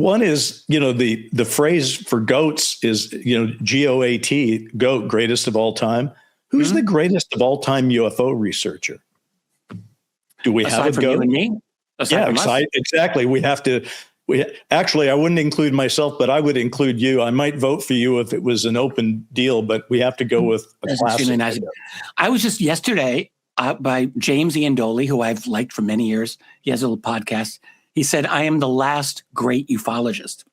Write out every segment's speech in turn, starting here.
One is, the phrase for goats is, GOAT, goat, greatest of all time. Who's the greatest of all time UFO researcher? Do we Aside have a from goat? you and me? Exactly. We have to. Actually, I wouldn't include myself, but I would include you. I might vote for you if it was an open deal, but we have to go with a classic. Nice. I was just yesterday by James Ian Doley, who I've liked for many years. He has a little podcast. He said, I am the last great ufologist.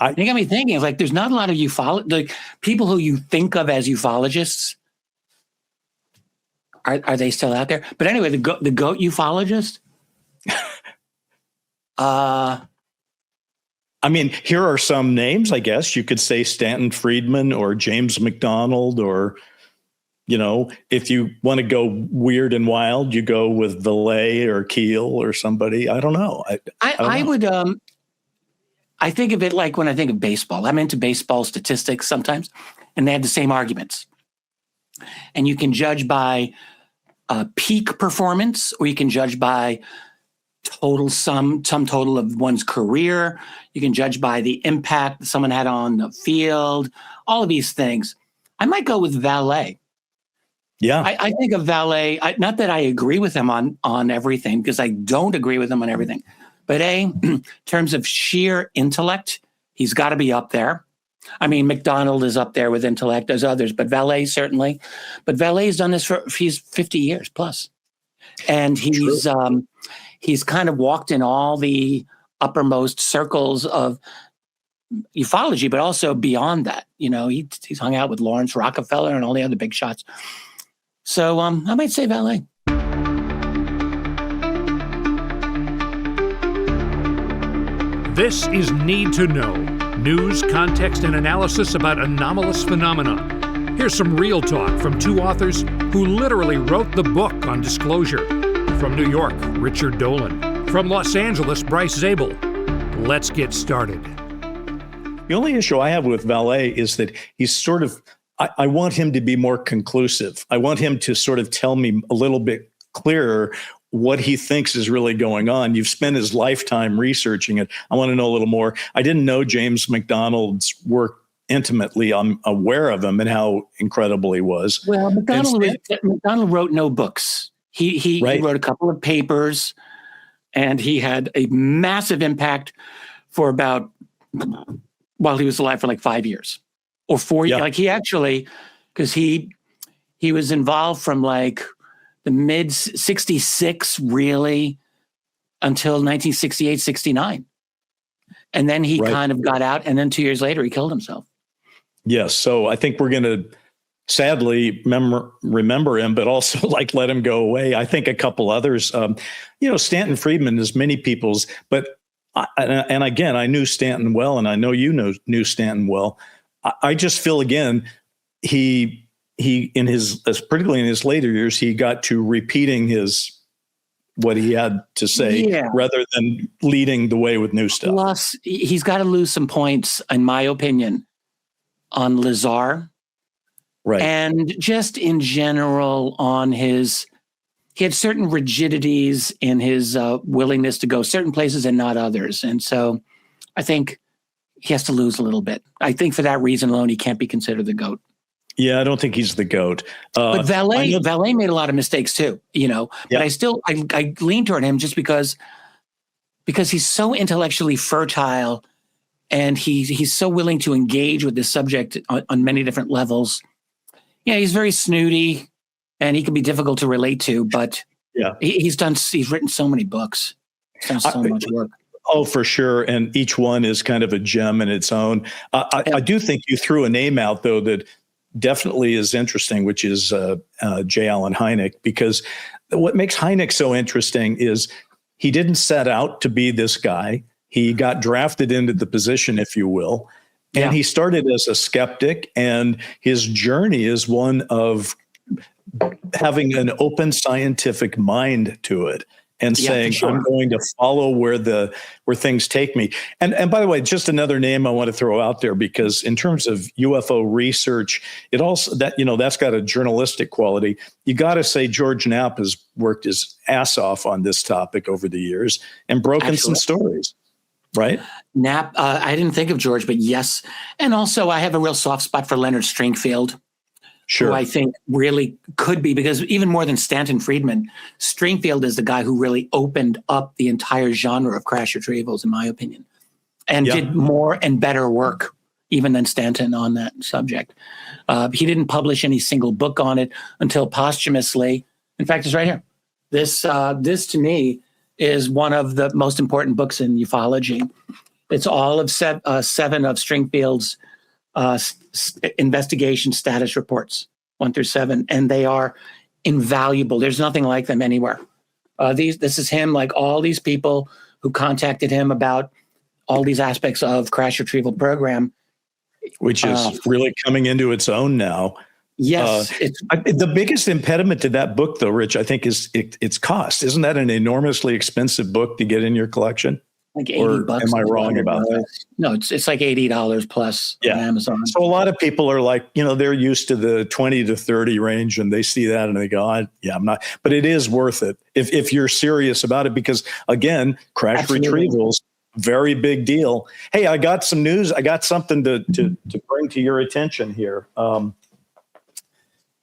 It got me thinking, it's like, there's not a lot of like people who you think of as ufologists. Are they still out there? But anyway, the goat ufologist. Here are some names, I guess. You could say Stanton Friedman or James McDonald, or, if you want to go weird and wild, you go with Valet or Keel or somebody. I don't know. I would, I think of it like when I think of baseball. I'm into baseball statistics sometimes, and they have the same arguments. And you can judge by peak performance, or you can judge by sum total of one's career. You can judge by the impact that someone had on the field, all of these things. I might go with Valet. Yeah. I think of Valet, not that I agree with him on everything, because I don't agree with him on everything, but in terms of sheer intellect, he's got to be up there. McDonald is up there with intellect. There's others, but Valet certainly. But Valet's done this he's 50 years plus. And he's kind of walked in all the uppermost circles of ufology, but also beyond that. He's hung out with Lawrence Rockefeller and all the other big shots. So I might say Valet. This is Need to Know. News, context, and analysis about anomalous phenomena. Here's some real talk from two authors who literally wrote the book on disclosure. From New York, Richard Dolan. From Los Angeles, Bryce Zabel. Let's get started. The only issue I have with Valet is that he's sort of, I want him to be more conclusive. I want him to sort of tell me a little bit clearer what he thinks is really going on. You've spent his lifetime researching it. I want to know a little more. I didn't know James McDonald's work intimately. I'm aware of him and how incredible he was. Well, McDonald wrote no books. He wrote a couple of papers, and he had a massive impact for while he was alive for like 5 years or 4 years. Like he actually, because he was involved from like the mid 66 really until 1968, 69. And then he kind of got out, and then 2 years later he killed himself. Yes. So I think we're going to sadly remember him, but also like let him go away. I think a couple others, Stanton Friedman is many people's, but and again, I knew Stanton well, and I know knew Stanton well. I just feel again, he in his, particularly in his later years, he got to repeating what he had to say rather than leading the way with new stuff. Plus, he's got to lose some points, in my opinion, on Lazar. Right. And just in general he had certain rigidities in his willingness to go certain places and not others. And so I think he has to lose a little bit. I think for that reason alone, he can't be considered the GOAT. Yeah, I don't think he's the GOAT. But Valet made a lot of mistakes too, but I lean toward him just because he's so intellectually fertile, and he's so willing to engage with this subject on many different levels. Yeah, he's very snooty, and he can be difficult to relate to, but he's written so many books. He's done so much work. Oh, for sure. And each one is kind of a gem in its own. I do think you threw a name out, though, that definitely is interesting, which is J. Allen Hynek, because what makes Hynek so interesting is he didn't set out to be this guy. He got drafted into the position, if you will. And he started as a skeptic, and his journey is one of having an open scientific mind to it and saying, I'm going to follow where things take me. And by the way, just another name I want to throw out there, because in terms of UFO research, it also that's got a journalistic quality. You got to say George Knapp has worked his ass off on this topic over the years and broken some stories. right? Knapp, I didn't think of George, but yes. And also, I have a real soft spot for Leonard Stringfield, Sure. who I think really could be, because even more than Stanton Friedman, Stringfield is the guy who really opened up the entire genre of crash retrievals, in my opinion, and did more and better work even than Stanton on that subject. He didn't publish any single book on it until posthumously. In fact, it's right here. This to me is one of the most important books in ufology. It's all of seven of Stringfield's investigation status reports, 1 through 7, and they are invaluable. There's nothing like them anywhere. This is him, like all these people who contacted him about all these aspects of crash retrieval program, which is really coming into its own now. Yes. The biggest impediment to that book, though, Rich, I think is its cost. Isn't that an enormously expensive book to get in your collection? Like $80. Am I wrong about that? No, it's like $80 plus on Amazon. So a lot of people are like, they're used to the 20 to 30 range, and they see that and they go, I'm not. But it is worth it if you're serious about it, because again, crash retrievals, very big deal. Hey, I got some news. I got something to bring to your attention here.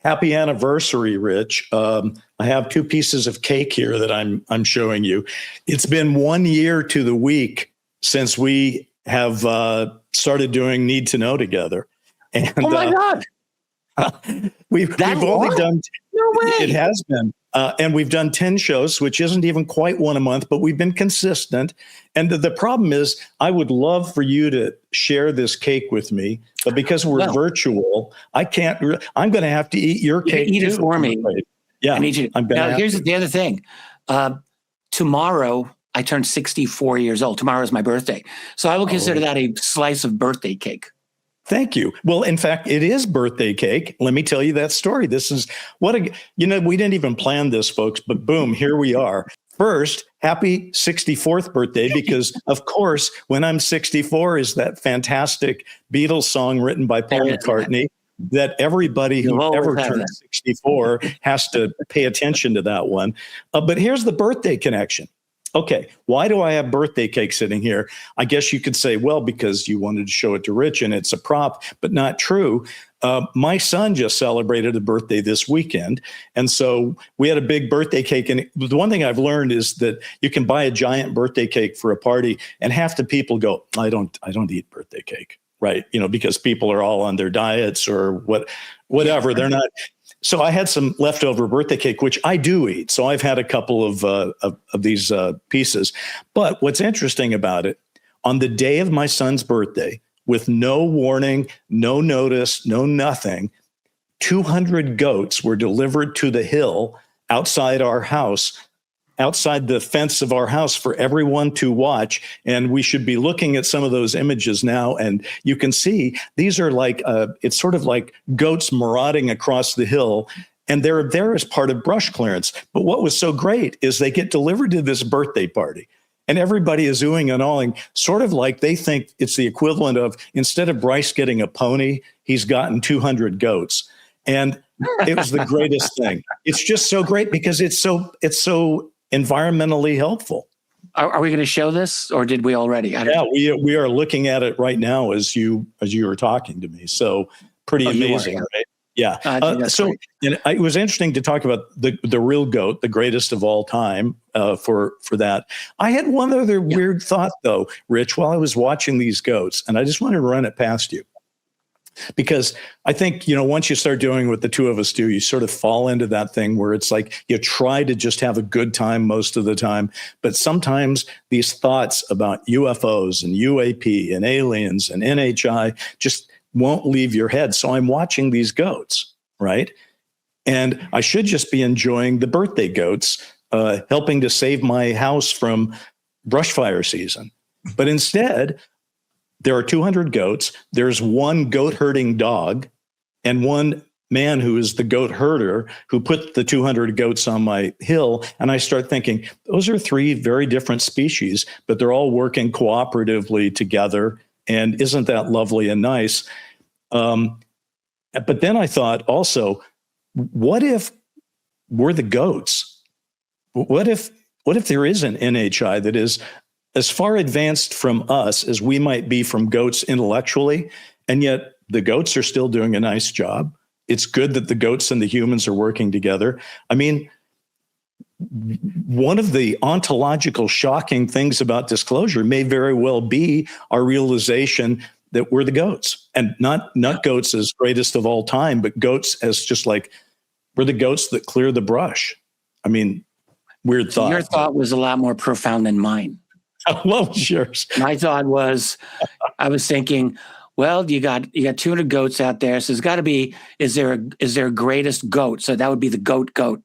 Happy anniversary, Rich. I have 2 pieces of cake here that I'm showing you. It's been 1 year to the week since we have started doing Need to Know together. And, oh my God. We've only done, no way. It has been. And we've done 10 shows, which isn't even quite one a month, but we've been consistent. And the problem is, I would love for you to share this cake with me, but because we're virtual, I can't. I'm going to have to eat your cake. Eat it for me. Yeah, I need you. Now, here's the other thing. Tomorrow, I turn 64 years old. Tomorrow is my birthday, so I will consider that a slice of birthday cake. Thank you. Well, in fact, it is birthday cake. Let me tell you that story. This is we didn't even plan this, folks, but boom, here we are. First, happy 64th birthday, because of course, When I'm 64 is that fantastic Beatles song written by Paul McCartney that everybody who ever turned 64 has to pay attention to that one. But here's the birthday connection. Okay, why do I have birthday cake sitting here? I guess you could say, well, because you wanted to show it to Rich and it's a prop, but not true. My son just celebrated a birthday this weekend. And so we had a big birthday cake. And the one thing I've learned is that you can buy a giant birthday cake for a party, and half the people go, I don't eat birthday cake, right? Because people are all on their diets or whatever. They're not. So I had some leftover birthday cake, which I do eat. So I've had a couple of these pieces. But what's interesting about it, on the day of my son's birthday, with no warning, no notice, no nothing, 200 goats were delivered to the hill outside our house, outside the fence of our house, for everyone to watch. And we should be looking at some of those images now. And you can see these are like, it's sort of like goats marauding across the hill. And they're there as part of brush clearance. But what was so great is they get delivered to this birthday party. And everybody is oohing and awing, sort of like they think it's the equivalent of, instead of Bryce getting a pony, he's gotten 200 goats. And it was the greatest thing. It's just so great because it's so environmentally helpful. Are we going to show this, or did we already? We are looking at it right now as you were talking to me. So pretty amazing, right? Yeah. It was interesting to talk about the real goat, the greatest of all time, for that. I had one other weird thought, though, Rich, while I was watching these goats, and I just wanted to run it past you. Because I think, once you start doing what the two of us do, you sort of fall into that thing where it's like you try to just have a good time most of the time. But sometimes these thoughts about UFOs and UAP and aliens and NHI just won't leave your head. So I'm watching these goats, right? And I should just be enjoying the birthday goats, helping to save my house from brush fire season. But instead, there are 200 goats. There's one goat herding dog and one man who is the goat herder who put the 200 goats on my hill. And I start thinking, those are 3 very different species, but they're all working cooperatively together. And isn't that lovely and nice? But then I thought also, what if we're the goats? What if there is an NHI that is as far advanced from us as we might be from goats intellectually, and yet the goats are still doing a nice job. It's good that the goats and the humans are working together. I mean, one of the ontological shocking things about disclosure may very well be our realization that we're the goats, and not goats as greatest of all time, but goats as just like we're the goats that clear the brush. I mean, weird thought. Your thought was a lot more profound than mine. What was yours? My thought was, I was thinking, well, you got 200 goats out there, so there's got to be, is there a greatest goat? So that would be the goat,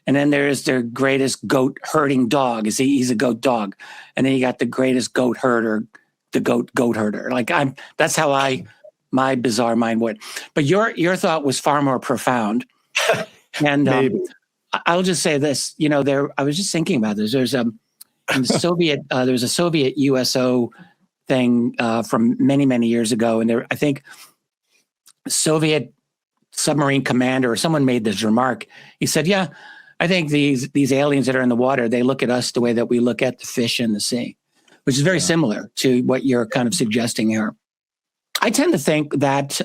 and then there is their greatest goat herding dog. He's a goat dog, and then you got the greatest goat herder, the goat herder. Like that's how my bizarre mind went. But your thought was far more profound, and I'll just say this. I was just thinking about this. There's a Soviet USO thing from many, many years ago. And I think Soviet submarine commander or someone made this remark. He said, yeah, I think these aliens that are in the water, they look at us the way that we look at the fish in the sea, which is very similar to what you're kind of suggesting here. I tend to think that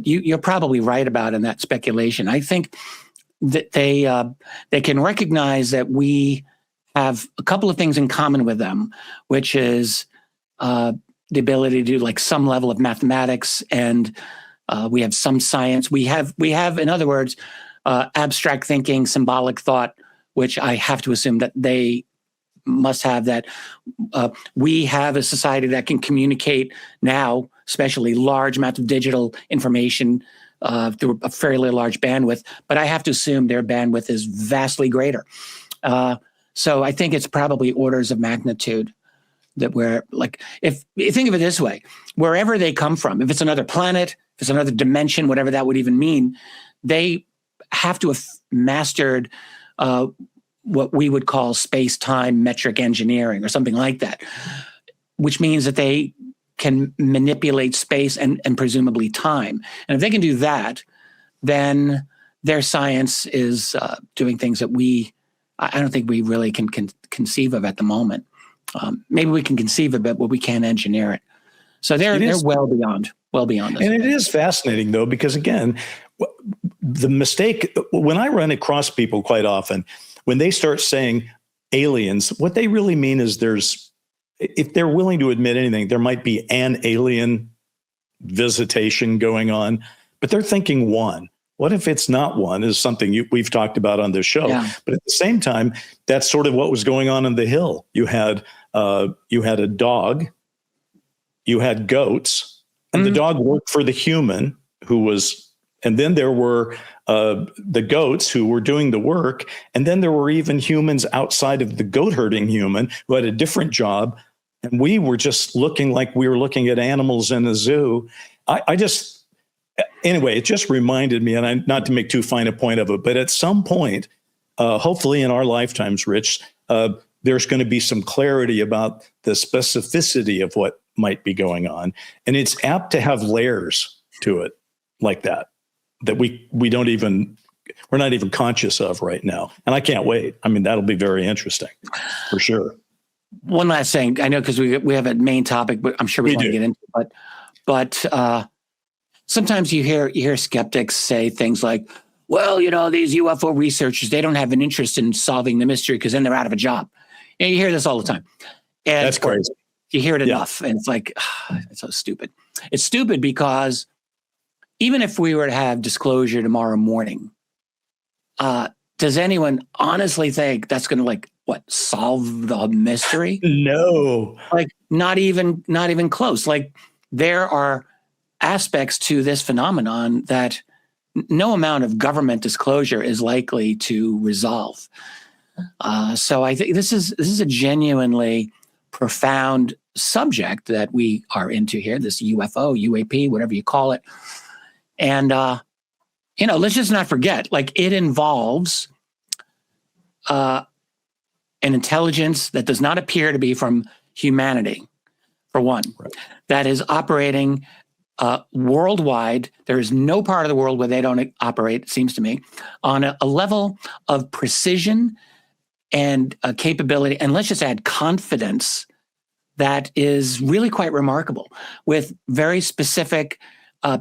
you're probably right about in that speculation. I think that they can recognize that we have a couple of things in common with them, which is the ability to do like some level of mathematics, and we have some science. We have, in other words, abstract thinking, symbolic thought, which I have to assume that they must have. That we have a society that can communicate now, especially large amounts of digital information through a fairly large bandwidth. But I have to assume their bandwidth is vastly greater. So I think it's probably orders of magnitude that we're like, if you think of it this way, wherever they come from, if it's another planet, if it's another dimension, whatever that would even mean, they have to have mastered what we would call space-time metric engineering or something like that, which means that they can manipulate space and presumably time. And if they can do that, then their science is doing things that I don't think we really can conceive of at the moment. Maybe we can conceive of it, but we can't engineer it. So they're well beyond this. And it is fascinating, though, because again, the mistake, when I run across people quite often, when they start saying aliens, what they really mean is if they're willing to admit anything, there might be an alien visitation going on, but they're thinking one. What if it's not one? Is something we've talked about on this show. Yeah. But at the same time, that's sort of what was going on in the Hill. You had a dog, you had goats, and the dog worked for the human and then there were the goats who were doing the work, and then there were even humans outside of the goat herding human who had a different job, and we were just looking like we were looking at animals in a zoo. Anyway, it just reminded me, and not to make too fine a point of it, but at some point, hopefully in our lifetimes, Rich, there's going to be some clarity about the specificity of what might be going on. And it's apt to have layers to it like that we're not even conscious of right now. And I can't wait. I mean, that'll be very interesting for sure. One last thing, I know because we have a main topic, but I'm sure we want to get into it. But sometimes you hear skeptics say things like, well, these UFO researchers, they don't have an interest in solving the mystery because then they're out of a job. You hear this all the time. And that's crazy. You hear it enough, and it's like, it's so stupid. It's stupid because even if we were to have disclosure tomorrow morning, does anyone honestly think that's going to solve the mystery? No. Not even close. There are aspects to this phenomenon that no amount of government disclosure is likely to resolve. So I think this is a genuinely profound subject that we are into here, this UFO, UAP, whatever you call it. And, let's just not forget, it involves an intelligence that does not appear to be from humanity, for one, right, that is operating worldwide. There is no part of the world where they don't operate, it seems to me, on a level of precision and a capability, and let's just add confidence, that is really quite remarkable, with very specific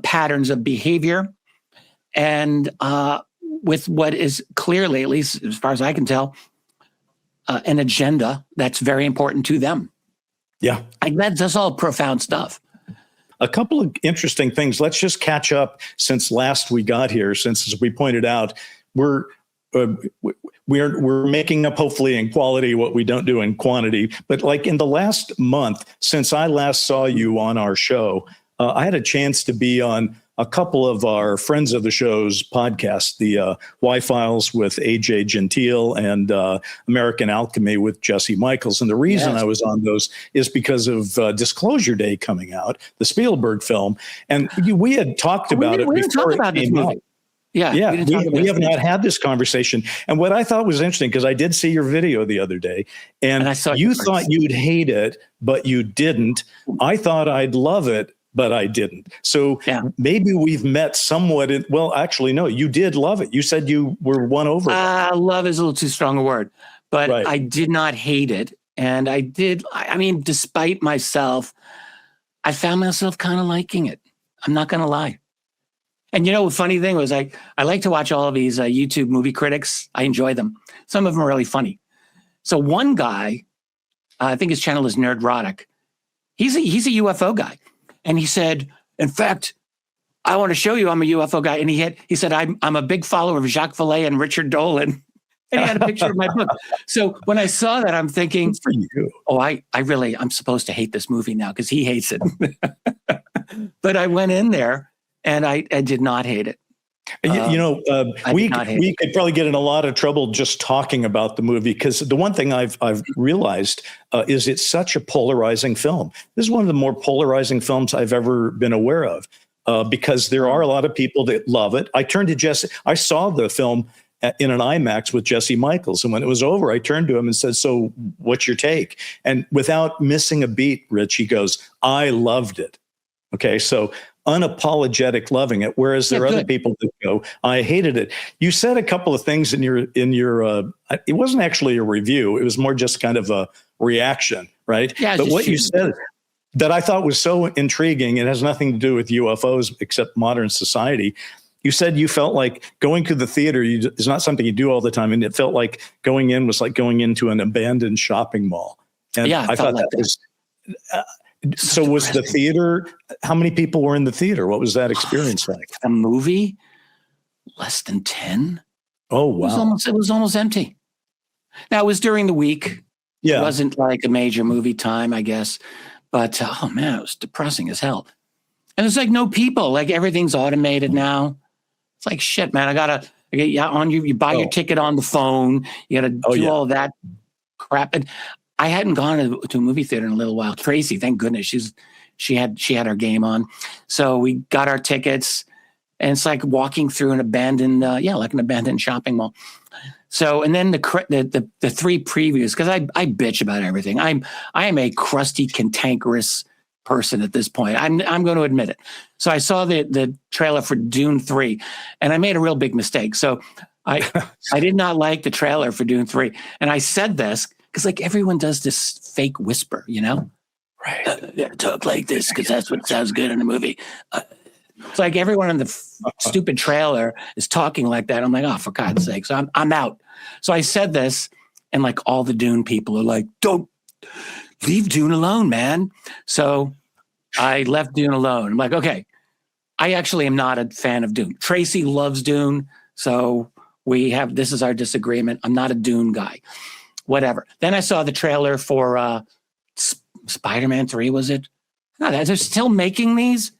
patterns of behavior, and with what is clearly, at least as far as I can tell, an agenda that's very important to them. Yeah. That's all profound stuff. A couple of interesting things. Let's just catch up since last we got here, since, as we pointed out, we're making up, hopefully, in quality what we don't do in quantity. But like in the last month, since I last saw you on our show, I had a chance to be on a couple of our friends of the show's podcasts, the Y-Files with AJ Gentile and American Alchemy with Jesse Michaels. And the reason I was on those is because of Disclosure Day coming out, the Spielberg film. And we had talked about it before it came out. Yeah, we have not had this conversation. And what I thought was interesting, because I did see your video the other day, and you thought you'd hate it, but you didn't. I thought I'd love it, but I didn't. So maybe we've met somewhat. Well, actually, no, you did love it. You said you were won over. Love is a little too strong a word, but I did not hate it. And I mean, despite myself, I found myself kind of liking it. I'm not going to lie. And you know, the funny thing was I like to watch all of these YouTube movie critics. I enjoy them. Some of them are really funny. So one guy, I think his channel is Nerdrotic. He's a UFO guy. And he said, in fact, I want to show you I'm a UFO guy. And he said, I'm a big follower of Jacques Vallée and Richard Dolan. And he had a picture of my book. So when I saw that, I'm thinking, for you. I'm supposed to hate this movie now because he hates it. But I went in there and I did not hate it. We could probably get in a lot of trouble just talking about the movie, because the one thing I've realized is it's such a polarizing film. This is one of the more polarizing films I've ever been aware of, because there are a lot of people that love it. I turned to Jesse. I saw the film in an IMAX with Jesse Michaels, and when it was over, I turned to him and said, "So, what's your take?" And without missing a beat, Rich, he goes, "I loved it." Okay, so unapologetic loving it, whereas there are other people that go, "I hated it." You said a couple of things in your it wasn't actually a review, it was more just kind of a reaction, right? Yeah, but what you said that I thought was so intriguing, it has nothing to do with UFOs except modern society. You said you felt like going to the theater is not something you do all the time, and it felt like going in was like going into an abandoned shopping mall. And I thought that was so was the theater, how many people were in the theater? What was that experience like? The movie, less than 10. Oh, wow. It was almost empty. Now, it was during the week. Yeah. It wasn't like a major movie time, I guess. But, oh, man, it was depressing as hell. And it's like no people. Like, everything's automated now. It's like, shit, man, I got to get on you. You buy your ticket on the phone. You got to do all that crap. And I hadn't gone to a movie theater in a little while. Tracy, thank goodness, she had her game on, so we got our tickets, and it's like walking through an abandoned, like an abandoned shopping mall. So, and then the three previews, because I bitch about everything. I am a crusty, cantankerous person at this point. I'm going to admit it. So I saw the trailer for Dune 3, and I made a real big mistake. So I did not like the trailer for Dune 3, and I said this. Because like everyone does this fake whisper, you know? Right. Talk like this because that's what sounds good in a movie. It's like everyone in the stupid trailer is talking like that. I'm like, oh, for God's sake. So I'm out. So I said this, and like all the Dune people are like, don't leave Dune alone, man. So I left Dune alone. I'm like, okay, I actually am not a fan of Dune. Tracy loves Dune. So this is our disagreement. I'm not a Dune guy. Whatever. Then I saw the trailer for Spider-Man 3, was it? No, they're still making these?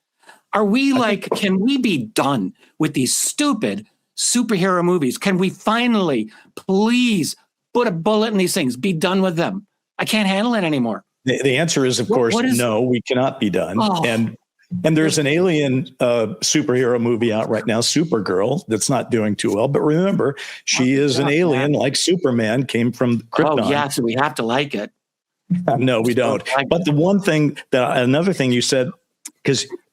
Are we can we be done with these stupid superhero movies? Can we finally, please, put a bullet in these things, be done with them? I can't handle it anymore. The answer is, of course, no, we cannot be done. Oh. And there's an alien superhero movie out right now, Supergirl, that's not doing too well. But remember, she is an alien, like Superman, came from Krypton. Oh, yeah, so we have to like it. No, we don't. But the one thing, another thing you said,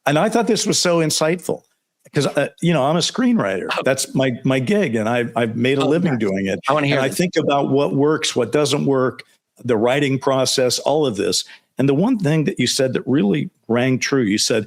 and I thought this was so insightful, because I'm a screenwriter. That's my gig, and I've made a living doing it. I want to hear. And I think about what works, what doesn't work, the writing process, all of this. And the one thing that you said that really rang true, you said,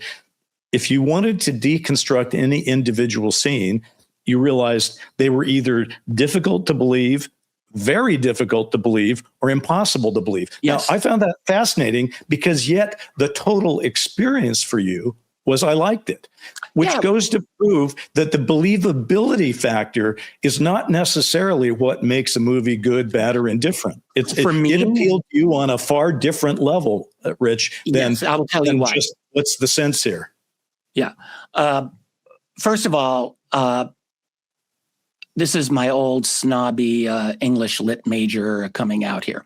if you wanted to deconstruct any individual scene, you realized they were either difficult to believe, very difficult to believe, or impossible to believe. Yes. Now, I found that fascinating because yet the total experience for you was I liked it, which goes to prove that the believability factor is not necessarily what makes a movie good, bad, or indifferent. It appealed to you on a far different level, Rich, than, I will tell you why. Just what's the sense here? Yeah. First of all, this is my old snobby English lit major coming out here.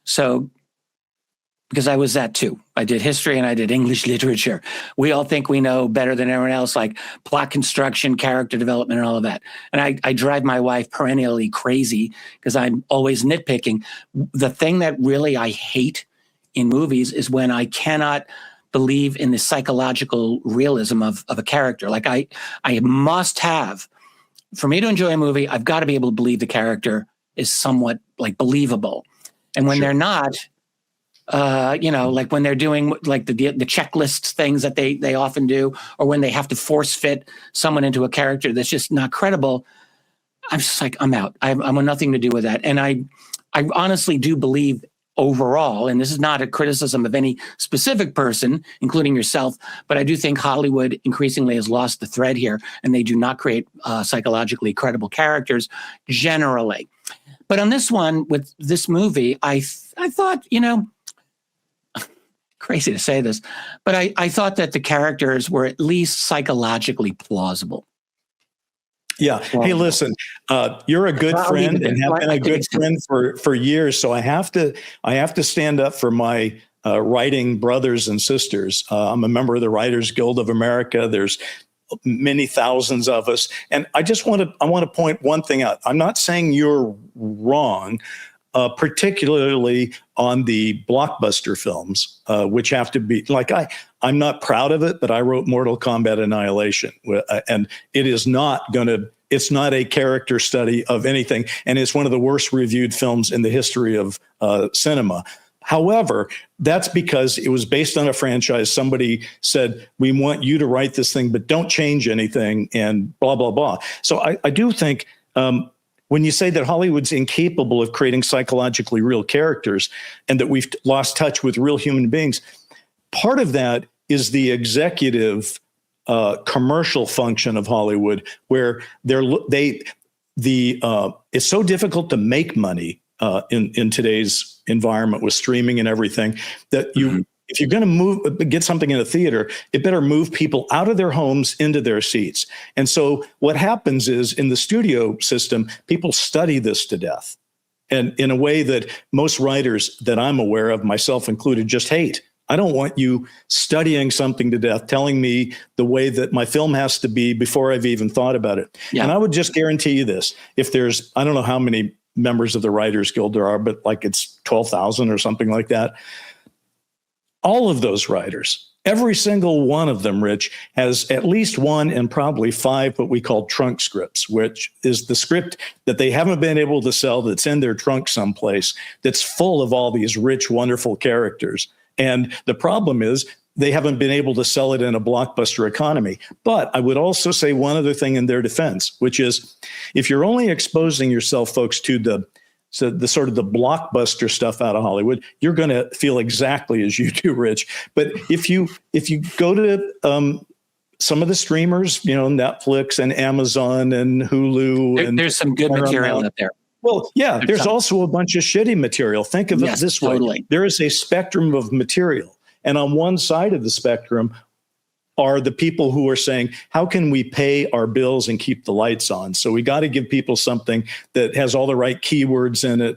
So, because I was that too. I did history and I did English literature. We all think we know better than everyone else, like plot construction, character development, and all of that. And I drive my wife perennially crazy because I'm always nitpicking. The thing that really I hate in movies is when I cannot believe in the psychological realism of a character. Like I must have, for me to enjoy a movie, I've got to be able to believe the character is somewhat like believable. And when they're not, like when they're doing like the checklist things that they often do, or when they have to force fit someone into a character that's just not credible, I'm just like, I'm out. I want nothing to do with that. And I honestly do believe overall, and this is not a criticism of any specific person, including yourself, but I do think Hollywood increasingly has lost the thread here, and they do not create psychologically credible characters generally. But on this one, with this movie, I thought, crazy to say this, but I thought that the characters were at least psychologically plausible. Yeah. Hey, listen, you're a good friend and have been a good friend for years. So I have to stand up for my writing brothers and sisters. I'm a member of the Writers Guild of America. There's many thousands of us. And I want to point one thing out. I'm not saying you're wrong, particularly on the blockbuster films, which have to be like, I'm not proud of it, but I wrote Mortal Kombat Annihilation, and it's not a character study of anything. And it's one of the worst reviewed films in the history of cinema. However, that's because it was based on a franchise. Somebody said, we want you to write this thing, but don't change anything, and blah, blah, blah. So I do think when you say that Hollywood's incapable of creating psychologically real characters and that we've lost touch with real human beings, part of that is the executive commercial function of Hollywood, where it's so difficult to make money in today's environment with streaming and everything that if you're going to get something in a theater, it better move people out of their homes into their seats. And so what happens is in the studio system, people study this to death, and in a way that most writers that I'm aware of, myself included, just hate. I don't want you studying something to death, telling me the way that my film has to be before I've even thought about it. Yeah. And I would just guarantee you this. If there's, I don't know how many members of the Writers Guild there are, but like it's 12,000 or something like that. All of those writers, every single one of them, Rich, has at least one and probably 5 what we call trunk scripts, which is the script that they haven't been able to sell, that's in their trunk someplace, that's full of all these rich, wonderful characters. And the problem is they haven't been able to sell it in a blockbuster economy. But I would also say one other thing in their defense, which is if you're only exposing yourself, folks, to the sort of the blockbuster stuff out of Hollywood, you're going to feel exactly as you do, Rich. But if you go to some of the streamers, Netflix and Amazon and Hulu, there's some good material out there. Well, yeah, there's also a bunch of shitty material. Think of it this way. There is a spectrum of material. And on one side of the spectrum are the people who are saying, how can we pay our bills and keep the lights on? So we got to give people something that has all the right keywords in it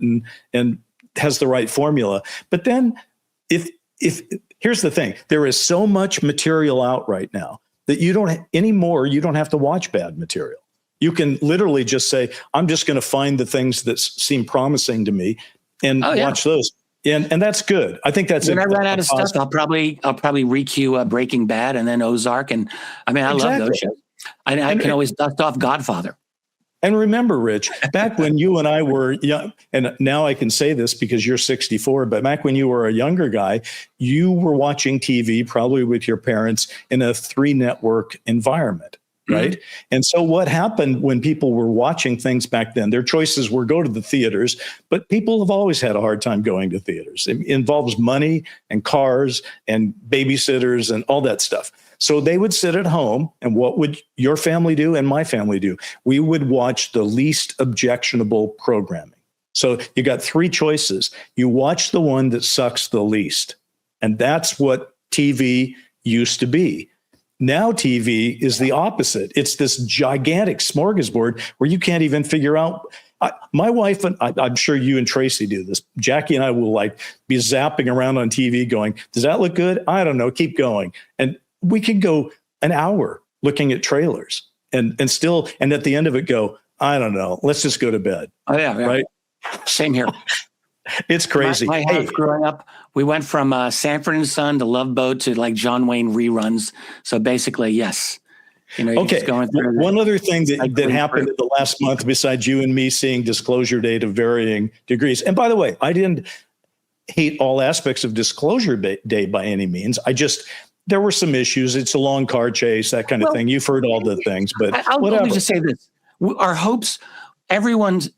and has the right formula. But then if here's the thing, there is so much material out right now that you don't have to watch bad material. You can literally just say, I'm just going to find the things that seem promising to me and watch those. And that's good. I think that's when I run out of stuff, I'll probably requeue Breaking Bad and then Ozark. And I mean, I love those shows. I can always dust off Godfather. And remember, Rich, back when you and I were young, and now I can say this because you're 64, but back when you were a younger guy, you were watching TV probably with your parents in a 3-network environment, right? Mm-hmm. And so what happened when people were watching things back then, their choices were go to the theaters, but people have always had a hard time going to theaters. It involves money and cars and babysitters and all that stuff. So they would sit at home, and what would your family do and my family do? We would watch the least objectionable programming. So you got 3 choices. You watch the one that sucks the least. And that's what TV used to be. Now TV is the opposite. It's this gigantic smorgasbord where you can't even figure out. My wife, and I'm sure you and Tracy do this. Jackie and I will be zapping around on TV going, does that look good? I don't know. Keep going. And we could go an hour looking at trailers and at the end of it go, I don't know, let's just go to bed. Oh, yeah. Right? Same here. It's crazy. My house growing up, we went from Sanford and Son to Love Boat to John Wayne reruns. So basically, yes. You're just going through one other thing that happened in the last month, besides you and me seeing Disclosure Day to varying degrees. And by the way, I didn't hate all aspects of Disclosure Day by any means. There were some issues. It's a long car chase, that kind of thing. You've heard all the things, but I'll just say this. Our hopes, everyone's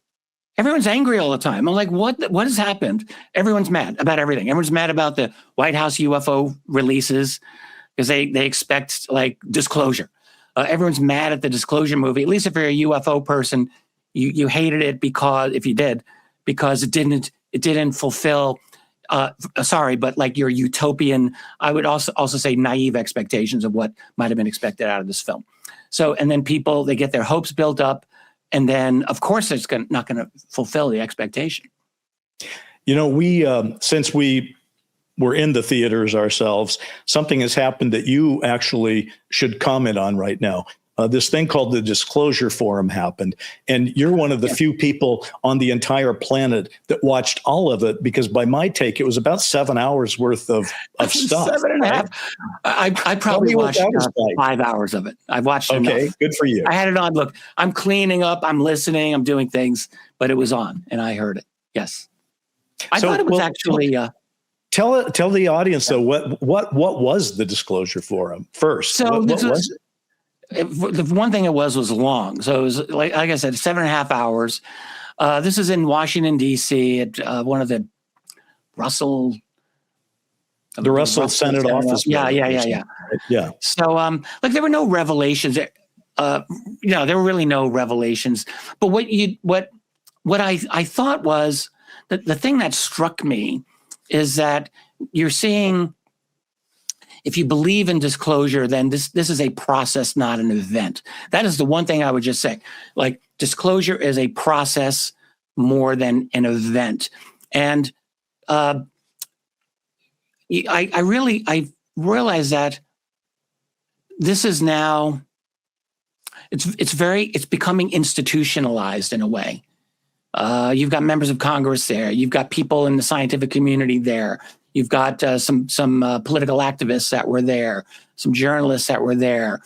angry all the time. I'm like, what has happened? Everyone's mad about everything. Everyone's mad about the White House UFO releases because they expect disclosure. Everyone's mad at the Disclosure movie. At least if you're a UFO person, you hated it because it didn't fulfill but your utopian, I would also say naive expectations of what might have been expected out of this film. So, and then people, they get their hopes built up, and then of course it's not going to fulfill the expectation. We since we were in the theaters ourselves, something has happened that you actually should comment on right now. This thing called the Disclosure Forum happened, and you're one of the few people on the entire planet that watched all of it, because by my take, it was about 7 hours worth of stuff. 7.5. I probably watched 5 hours of it. I've watched it enough. Good for you. I had it on. Look, I'm cleaning up, I'm listening, I'm doing things, but it was on, and I heard it. Yes. I thought it was actually... Tell the audience, though, what was the Disclosure Forum first? So what was it? The one thing it was long. So it was, like I said, 7.5 hours. This is in Washington, D.C. at one of the Russell Senate office. Yeah. So, there were no revelations. There were really no revelations. But what I thought was that the thing that struck me is that you're seeing, if you believe in disclosure, then this is a process, not an event. That is the one thing I would just say. Disclosure is a process more than an event. And I realize that this is now, it's becoming institutionalized in a way. You've got members of Congress there. You've got people in the scientific community there. You've got some political activists that were there, some journalists that were there.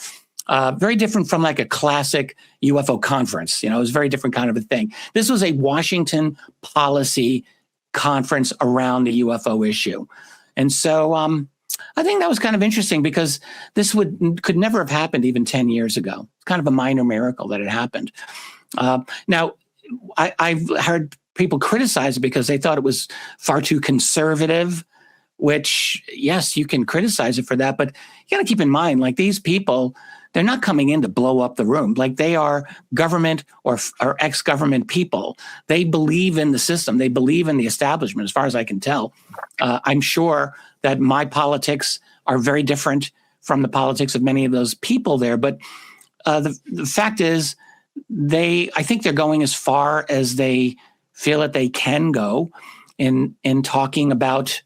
Very different from a classic UFO conference. It was a very different kind of a thing. This was a Washington policy conference around the UFO issue. And so I think that was kind of interesting, because this could never have happened even 10 years ago. It's kind of a minor miracle that it happened. Now, I've heard people criticize it because they thought it was far too conservative, which, yes, you can criticize it for that. But you got to keep in mind, these people, they're not coming in to blow up the room. They are government or ex-government people. They believe in the system. They believe in the establishment, as far as I can tell. I'm sure that my politics are very different from the politics of many of those people there. But the fact is, I think they're going as far as they feel that they can go in talking about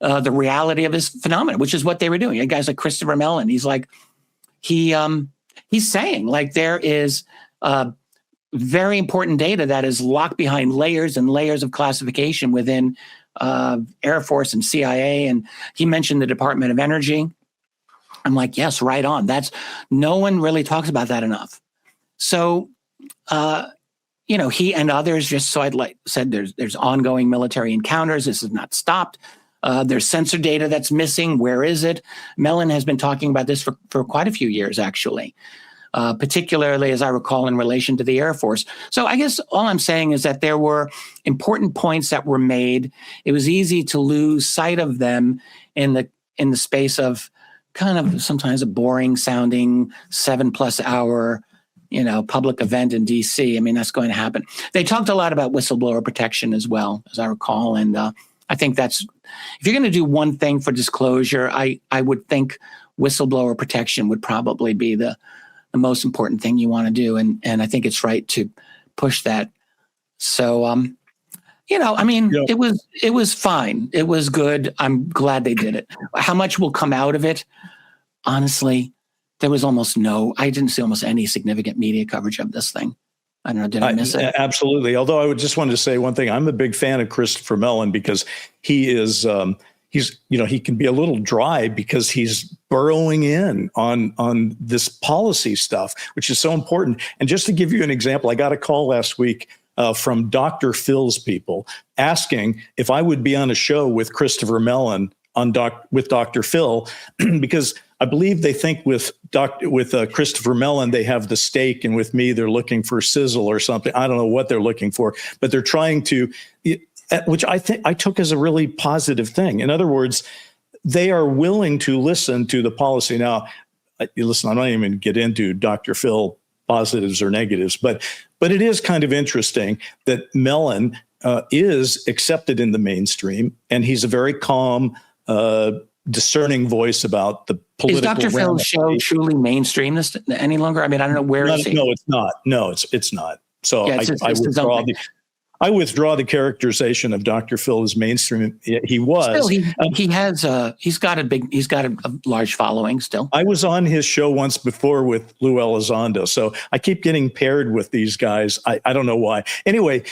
the reality of this phenomenon, which is what they were doing. A guys like Christopher Mellon, he's saying there is very important data that is locked behind layers and layers of classification within Air Force and CIA, and he mentioned the Department of Energy. I'm like, yes, right on. No one really talks about that enough. So, he and others just said there's ongoing military encounters. This is not stopped. There's sensor data that's missing. Where is it? Mellon has been talking about this for quite a few years, actually, particularly, as I recall, in relation to the Air Force. So I guess all I'm saying is that there were important points that were made. It was easy to lose sight of them in the space of kind of sometimes a boring sounding 7+ hour public event in DC. I mean, that's going to happen. They talked a lot about whistleblower protection as well, as I recall. And I think if you're going to do one thing for disclosure, I would think whistleblower protection would probably be the most important thing you want to do. And I think it's right to push that. So, it was fine. It was good. I'm glad they did it. How much will come out of it? Honestly, there was I didn't see almost any significant media coverage of this thing. I don't know, did I miss it? Absolutely. Although I would just wanted to say one thing. I'm a big fan of Christopher Mellon because he is, he can be a little dry because he's burrowing in on this policy stuff, which is so important. And just to give you an example, I got a call last week from Dr. Phil's people asking if I would be on a show with Christopher Mellon with Dr. Phil, because I believe they think with Christopher Mellon, they have the steak, and with me, they're looking for sizzle or something. I don't know what they're looking for, but they're trying to, which I think I took as a really positive thing. In other words, they are willing to listen to the policy. Now, listen, I'm not even going to get into Dr. Phil positives or negatives, but it is kind of interesting that Mellon is accepted in the mainstream, and he's a very calm, discerning voice about the political. Is Dr. Phil's show truly mainstream any longer? I mean, I don't know where is he? No, it's not. No, it's not. So yeah, I withdraw the characterization of Dr. Phil as mainstream. He was. Still, he's got a large following still. I was on his show once before with Lou Elizondo, so I keep getting paired with these guys. I don't know why. Anyway,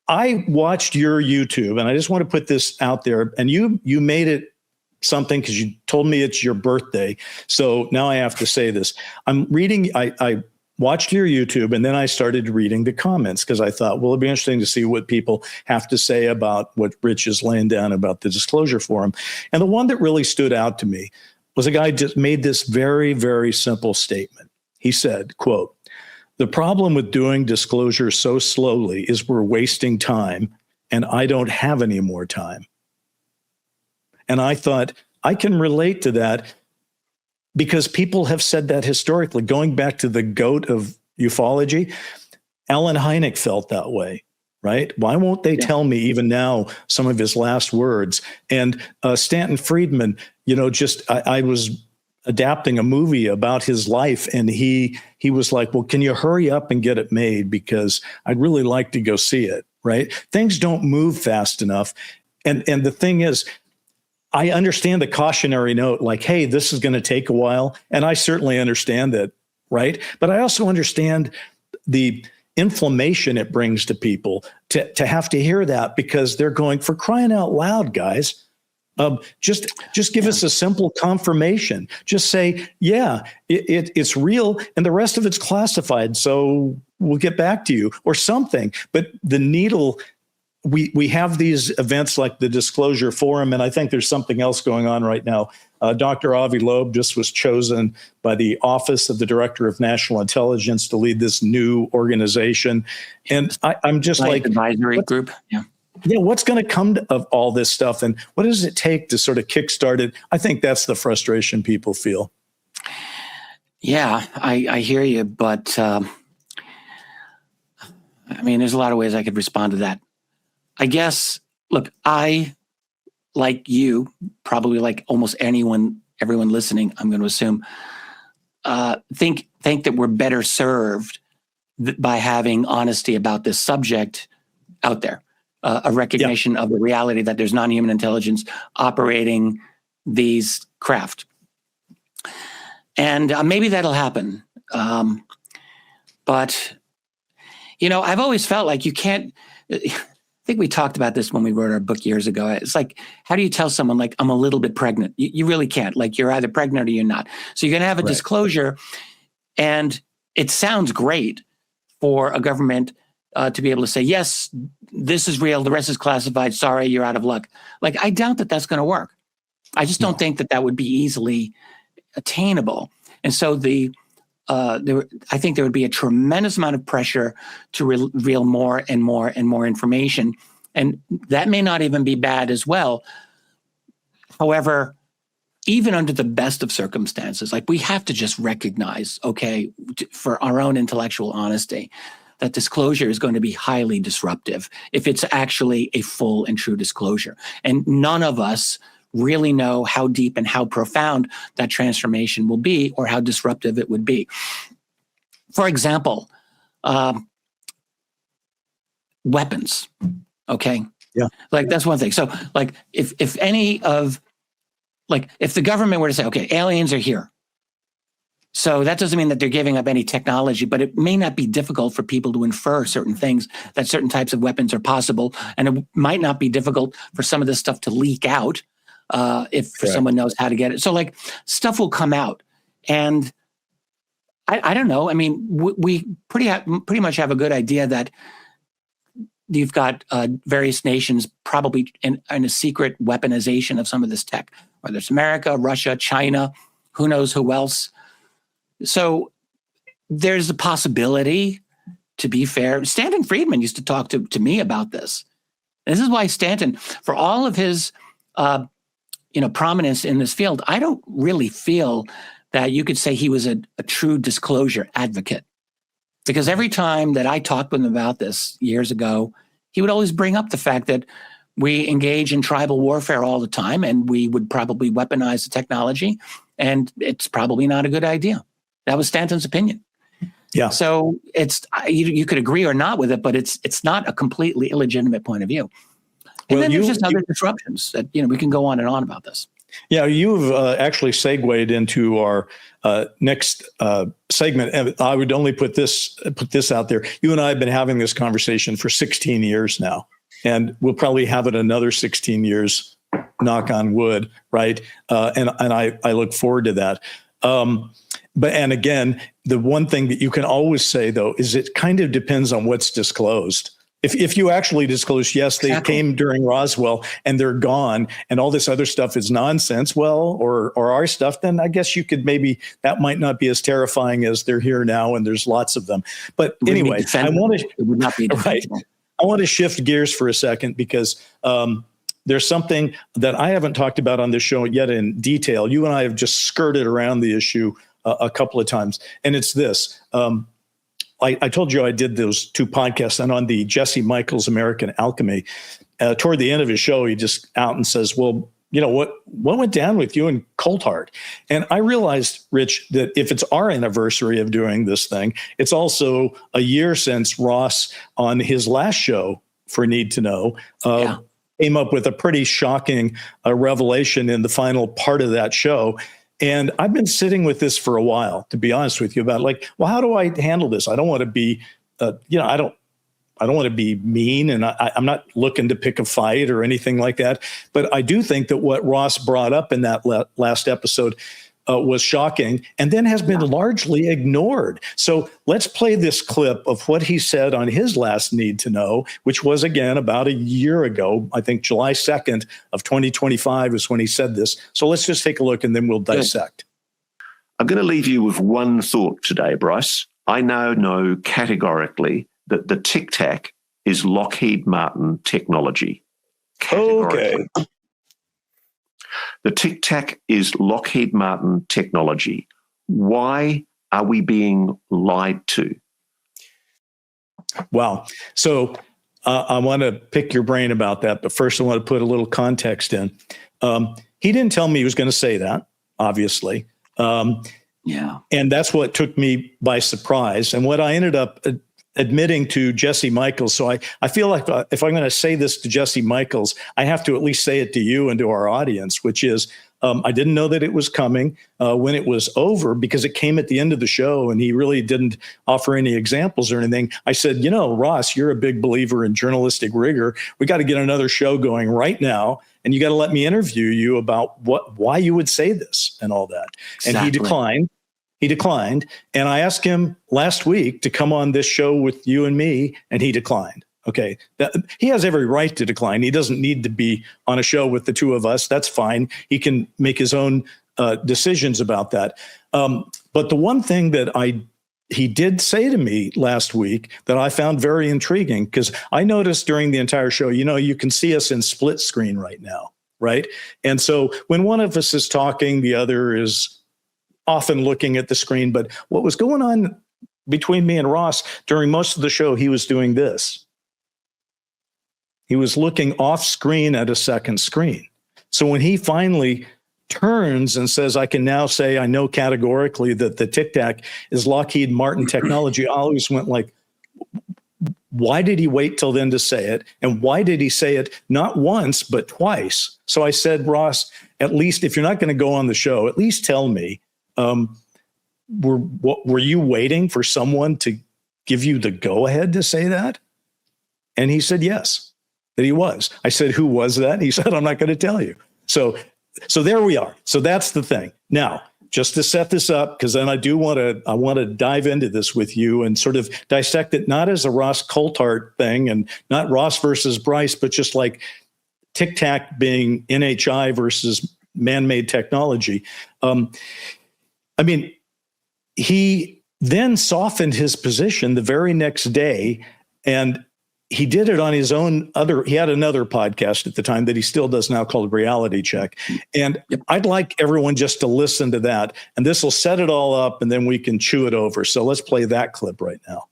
I watched your YouTube, and I just want to put this out there. And you made it something because you told me it's your birthday. So now I have to say this. I'm reading. I watched your YouTube, and then I started reading the comments because I thought, well, it'd be interesting to see what people have to say about what Rich is laying down about the disclosure forum. And the one that really stood out to me was a guy just made this very, very simple statement. He said, quote, "The problem with doing disclosure so slowly is we're wasting time, and I don't have any more time." And I thought, I can relate to that because people have said that historically. Going back to the GOAT of ufology, Alan Hynek felt that way, right? Why won't they tell me even now some of his last words? And Stanton Friedman, I was adapting a movie about his life, and he was like, well, can you hurry up and get it made? Because I'd really like to go see it, right? Things don't move fast enough. And the thing is, I understand the cautionary note, like, hey, this is going to take a while. And I certainly understand that, right? But I also understand the inflammation it brings to people to have to hear that, because they're going, for crying out loud, guys. Just give us a simple confirmation. Just say, yeah, it's real, and the rest of it's classified. So we'll get back to you or something. But the needle, we have these events like the Disclosure Forum, and I think there's something else going on right now. Dr. Avi Loeb just was chosen by the Office of the Director of National Intelligence to lead this new organization. And I'm just like advisory group. Yeah, what's going to come of all this stuff, and what does it take to sort of kickstart it? I think that's the frustration people feel. Yeah, I hear you, but I mean, there's a lot of ways I could respond to that. I guess, look, I, like you, probably like almost everyone listening, I'm going to assume, think that we're better served by having honesty about this subject out there. A recognition of the reality that there's non-human intelligence operating these craft. And maybe that'll happen. But, I've always felt like you can't, think we talked about this when we wrote our book years ago. It's like, how do you tell someone like, I'm a little bit pregnant? You really can't. Like, you're either pregnant or you're not. So you're going to have a disclosure, and it sounds great for a government to be able to say, yes, this is real, the rest is classified, sorry, you're out of luck. Like, I doubt that that's going to work. I just don't think that that would be easily attainable. And so I think there would be a tremendous amount of pressure to reveal more and more and more information. And that may not even be bad as well. However, even under the best of circumstances, like, we have to just recognize, okay, for our own intellectual honesty, that disclosure is going to be highly disruptive if it's actually a full and true disclosure. And none of us really know how deep and how profound that transformation will be, or how disruptive it would be. For example, weapons, okay? Yeah. Like, that's one thing. So, like, if the government were to say, okay, aliens are here, so that doesn't mean that they're giving up any technology, but it may not be difficult for people to infer certain things, that certain types of weapons are possible. And it might not be difficult for some of this stuff to leak out if someone knows how to get it. So, like, stuff will come out. And I don't know. I mean, we pretty much have a good idea that you've got various nations probably in a secret weaponization of some of this tech, whether it's America, Russia, China, who knows who else. So there's a possibility, to be fair. Stanton Friedman used to talk to me about this. This is why Stanton, for all of his prominence in this field, I don't really feel that you could say he was a true disclosure advocate. Because every time that I talked with him about this years ago, he would always bring up the fact that we engage in tribal warfare all the time, and we would probably weaponize the technology, and it's probably not a good idea. That was Stanton's opinion. Yeah. So it's you could agree or not with it, but it's not a completely illegitimate point of view. And then there's just other disruptions that we can go on and on about this. Yeah, you've actually segued into our next segment. And I would only put this out there. You and I have been having this conversation for 16 years now, and we'll probably have it another 16 years, knock on wood, right? And I look forward to that. And again, the one thing that you can always say, though, is it kind of depends on what's disclosed. If you actually disclose, yes, they came during Roswell and they're gone, and all this other stuff is nonsense, well, or our stuff, then I guess you could that might not be as terrifying as they're here now, and there's lots of them. But anyway, it would not be defensible. Right. I want to shift gears for a second, because there's something that I haven't talked about on this show yet in detail. You and I have just skirted around the issue a couple of times, and it's this. I told you I did those 2 podcasts, and on the Jesse Michaels American Alchemy, toward the end of his show, he just out and says, well, what went down with you and Coulthart? And I realized, Rich, that if it's our anniversary of doing this thing, it's also a year since Ross, on his last show for Need to Know, came up with a pretty shocking revelation in the final part of that show. And I've been sitting with this for a while, to be honest with you, about well, how do I handle this? I don't want to be, I don't want to be mean, and I'm not looking to pick a fight or anything like that. But I do think that what Ross brought up in that last episode was shocking, and then has been largely ignored. So let's play this clip of what he said on his last Need to Know, which was, again, about a year ago. I think July 2nd of 2025 is when he said this. So let's just take a look, and then we'll dissect. I'm going to leave you with one thought today, Bryce. I now know categorically that the Tic Tac is Lockheed Martin technology. Okay. The Tic Tac is Lockheed Martin technology. Why are we being lied to? Wow. So I want to pick your brain about that, but first I want to put a little context in. He didn't tell me he was going to say that, obviously. And that's what took me by surprise. And what I ended up admitting to Jesse Michaels. So I feel like if I'm going to say this to Jesse Michaels, I have to at least say it to you and to our audience, which is I didn't know that it was coming. When it was over, because it came at the end of the show and he really didn't offer any examples or anything, I said, Ross, you're a big believer in journalistic rigor. We got to get another show going right now. And you got to let me interview you about why you would say this and all that. Exactly. And he declined. And I asked him last week to come on this show with you and me, and he declined. Okay. He has every right to decline. He doesn't need to be on a show with the two of us. That's fine. He can make his own decisions about that. But the one thing that he did say to me last week that I found very intriguing, because I noticed during the entire show, you can see us in split screen right now, right? And so when one of us is talking, the other is often looking at the screen. But what was going on between me and Ross during most of the show, he was doing this. He was looking off screen at a second screen. So when he finally turns and says, I can now say, I know categorically that the Tic Tac is Lockheed Martin technology, I always went like, why did he wait till then to say it? And why did he say it not once, but twice? So I said, Ross, at least if you're not going to go on the show, at least tell me, were you waiting for someone to give you the go ahead to say that? And he said, yes, that he was. I said, who was that? And he said, I'm not going to tell you. So there we are. So that's the thing. Now, just to set this up, because then I want to dive into this with you and sort of dissect it, not as a Ross Coulthart thing and not Ross versus Bryce, but just like Tic Tac being NHI versus man-made technology. He then softened his position the very next day, and he did it on his own he had another podcast at the time that he still does now called Reality Check. And I'd like everyone just to listen to that, and this will set it all up, and then we can chew it over. So let's play that clip right now.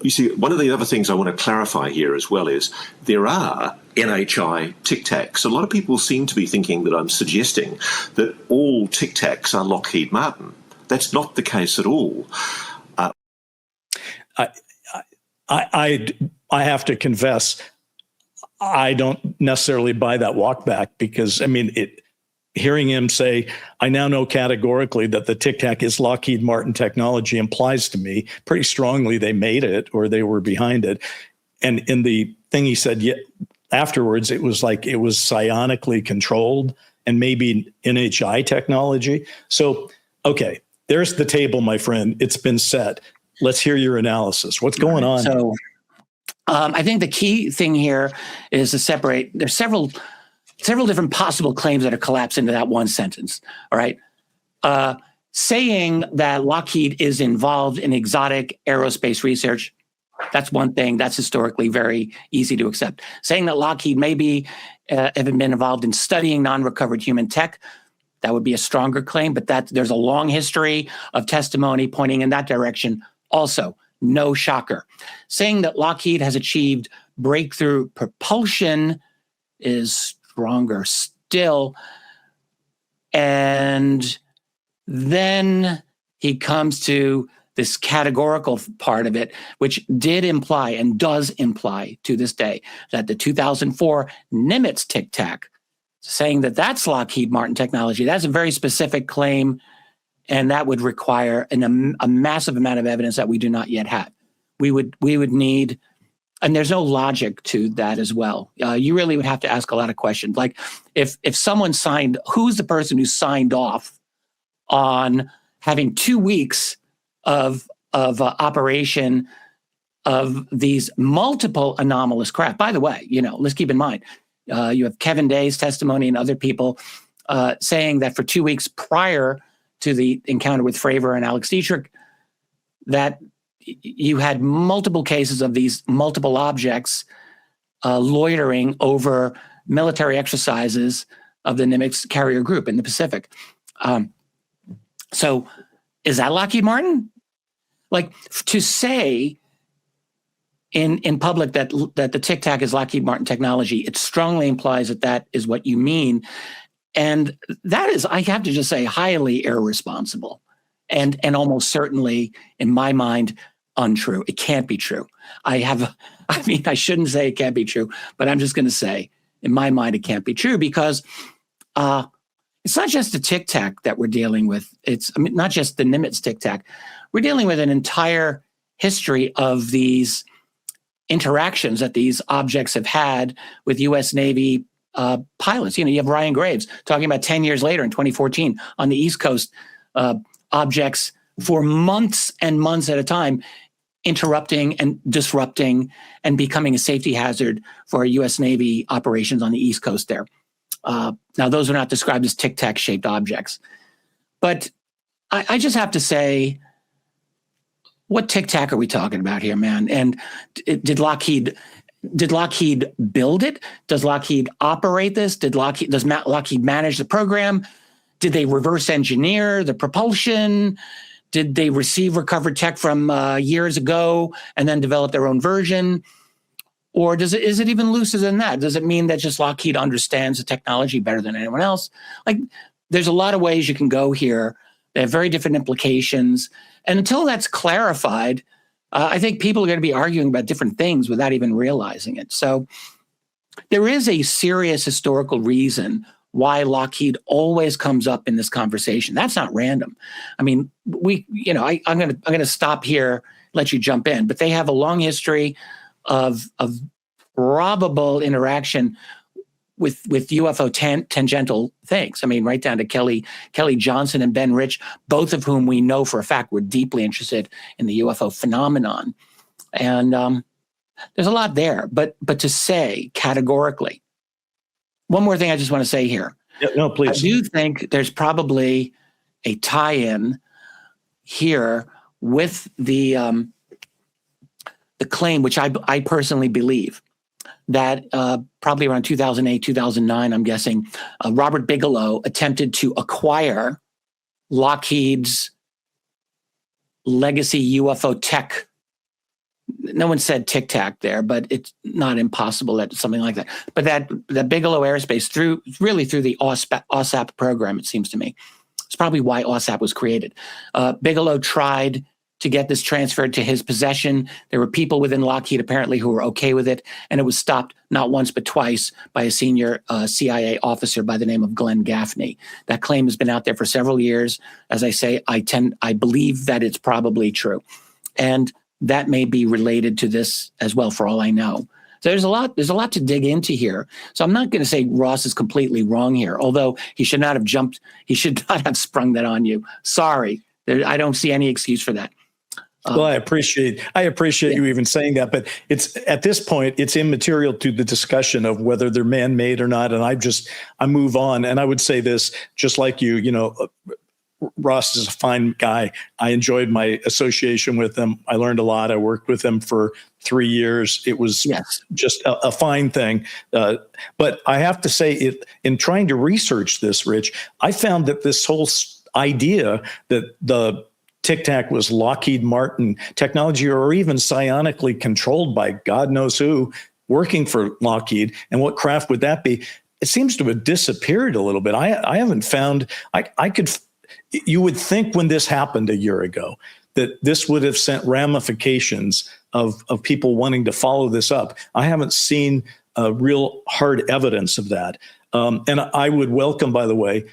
You see, one of the other things I want to clarify here as well is there are NHI Tic Tacs. A lot of people seem to be thinking that I'm suggesting that all Tic Tacs are Lockheed Martin. That's not the case at all. I have to confess, I don't necessarily buy that walk back, because hearing him say, I now know categorically that the Tic Tac is Lockheed Martin technology implies to me pretty strongly they made it or they were behind it. And in the thing he said afterwards, it was like it was psionically controlled and maybe NHI technology. So, okay, there's the table, my friend. It's been set. Let's hear your analysis. What's going on? So I think the key thing here is to separate. There's several different possible claims that are collapsed into that one sentence. All right. Saying that Lockheed is involved in exotic aerospace research, that's one thing. That's historically very easy to accept. Saying that Lockheed maybe have been involved in studying non-recovered human tech, that would be a stronger claim, but there's a long history of testimony pointing in that direction. Also, no shocker. Saying that Lockheed has achieved breakthrough propulsion is stronger still. And then he comes to this categorical part of it, which did imply and does imply to this day that the 2004 Nimitz Tic Tac, saying that that's Lockheed Martin technology, that's a very specific claim. And that would require a massive amount of evidence that we do not yet have. We would need, and there's no logic to that as well. You really would have to ask a lot of questions. Like if someone who's the person who signed off on having 2 weeks of operation of these multiple anomalous craft? By the way, let's keep in mind, you have Kevin Day's testimony and other people saying that for 2 weeks prior to the encounter with Fravor and Alex Dietrich, that you had multiple cases of these multiple objects loitering over military exercises of the Nimitz carrier group in the Pacific. So is that Lockheed Martin? Like, to say in public that the Tic Tac is Lockheed Martin technology, it strongly implies that is what you mean. And that is, I have to just say, highly irresponsible and almost certainly, in my mind, untrue. It can't be true. I shouldn't say it can't be true, but I'm just going to say, in my mind, it can't be true because it's not just the Tic Tac that we're dealing with. Not just the Nimitz Tic Tac. We're dealing with an entire history of these interactions that these objects have had with U.S. Navy pilots. You have Ryan Graves talking about 10 years later in 2014 on the East Coast, objects for months and months at a time, interrupting and disrupting and becoming a safety hazard for U.S. Navy operations on the East Coast there. Now, those are not described as Tic Tac shaped objects. But I just have to say, what Tic Tac are we talking about here, man? And did Lockheed build it? Does Lockheed operate this? Does Lockheed manage the program? Did they reverse engineer the propulsion? Did they receive recovered tech from years ago and then develop their own version? Or is it even looser than that? Does it mean that just Lockheed understands the technology better than anyone else? Like, there's a lot of ways you can go here. They have very different implications. And until that's clarified, I think people are going to be arguing about different things without even realizing it. So there is a serious historical reason why Lockheed always comes up in this conversation. That's not random. I mean, I'm going to stop here, let you jump in, but they have a long history of probable interaction with UFO tangential things. I mean, right down to Kelly Johnson and Ben Rich, both of whom we know for a fact were deeply interested in the UFO phenomenon. And there's a lot there, but to say categorically, one more thing I just want to say here. Yeah, no, please. I do think there's probably a tie-in here with the claim, which I personally believe, that probably around 2008, 2009, I'm guessing, Robert Bigelow attempted to acquire Lockheed's legacy UFO tech. No one said Tic Tac there, but it's not impossible that something like that. But that Bigelow Aerospace, through the OSAP program, it seems to me, it's probably why OSAP was created. Bigelow tried to get this transferred to his possession. There were people within Lockheed apparently who were okay with it, and it was stopped not once but twice by a senior CIA officer by the name of Glenn Gaffney. That claim has been out there for several years. As I say, I believe that it's probably true, and that may be related to this as well, for all I know. So there's a lot to dig into here. So I'm not going to say Ross is completely wrong here, although he should not have sprung that on you. Sorry, I don't see any excuse for that. Well, I appreciate you even saying that, but it's at this point, it's immaterial to the discussion of whether they're man-made or not. And I move on. And I would say this, just like Ross is a fine guy. I enjoyed my association with him. I learned a lot. I worked with him for 3 years. It was just a fine thing. But I have to say, in trying to research this, Rich, I found that this whole idea that the Tic Tac was Lockheed Martin technology, or even psionically controlled by God knows who, working for Lockheed, and what craft would that be? It seems to have disappeared a little bit. I haven't found. You would think when this happened a year ago that this would have sent ramifications of people wanting to follow this up. I haven't seen real hard evidence of that. And I would welcome, by the way,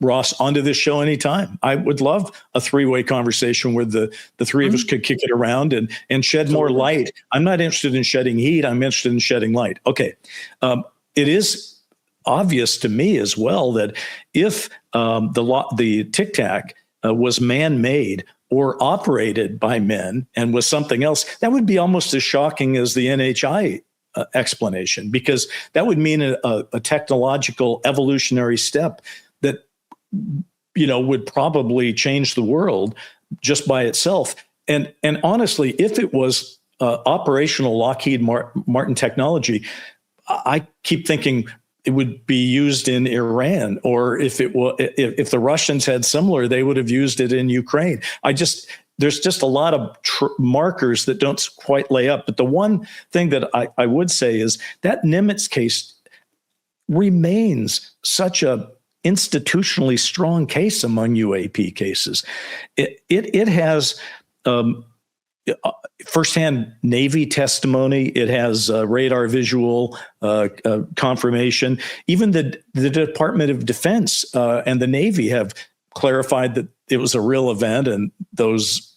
Ross onto this show anytime. I would love a three-way conversation where the three of us could kick it around and shed more light. I'm not interested in shedding heat. I'm interested in shedding light. Okay. It is obvious to me as well that if the Tic Tac was man-made or operated by men and was something else, that would be almost as shocking as the NHI explanation, because that would mean a technological evolutionary step that would probably change the world just by itself. And honestly, if it was operational Lockheed Martin technology, I keep thinking it would be used in Iran, or if the Russians had similar, they would have used it in Ukraine. There's just a lot of markers that don't quite lay up. But the one thing that I would say is that Nimitz case remains such a institutionally strong case among UAP cases. It has firsthand Navy testimony. It has radar visual confirmation. Even the Department of Defense and the Navy have clarified that it was a real event, and those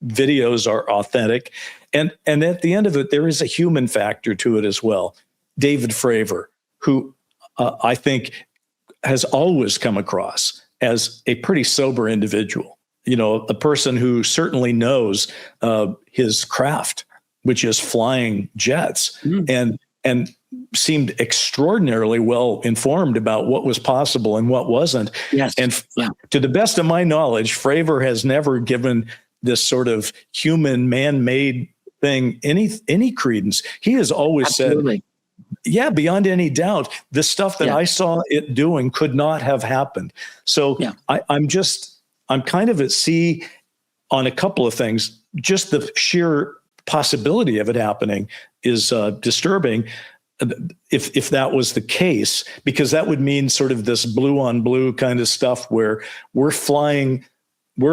videos are authentic. And at the end of it, there is a human factor to it as well. David Fravor, who I think has always come across as a pretty sober individual, a person who certainly knows his craft, which is flying jets, and seemed extraordinarily well informed about what was possible and what wasn't. Yes. And to the best of my knowledge, Fravor has never given this sort of human man-made thing any credence. He has always said, yeah, beyond any doubt, the stuff that I saw it doing could not have happened. So I'm kind of at sea on a couple of things. Just the sheer possibility of it happening is disturbing, if that was the case, because that would mean sort of this blue on blue kind of stuff where we're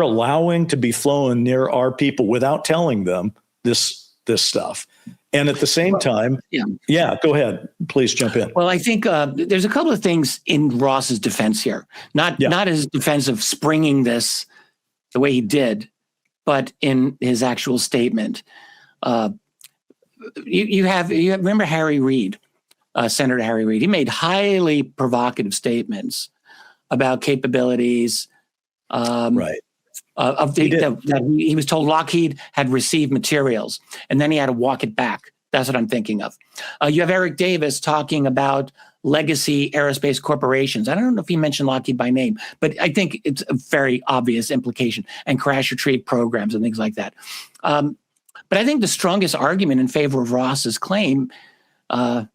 allowing to be flown near our people without telling them this stuff. And at the same time, go ahead, please jump in. Well, I think there's a couple of things in Ross's defense here, not his defense of springing this the way he did, but in his actual statement. You remember Harry Reid, Senator Harry Reid. He made highly provocative statements about capabilities. That he was told Lockheed had received materials, and then he had to walk it back. That's what I'm thinking of. You have Eric Davis talking about legacy aerospace corporations. I don't know if he mentioned Lockheed by name, but I think it's a very obvious implication, and crash retrieve programs and things like that. But I think the strongest argument in favor of Ross's claim, it's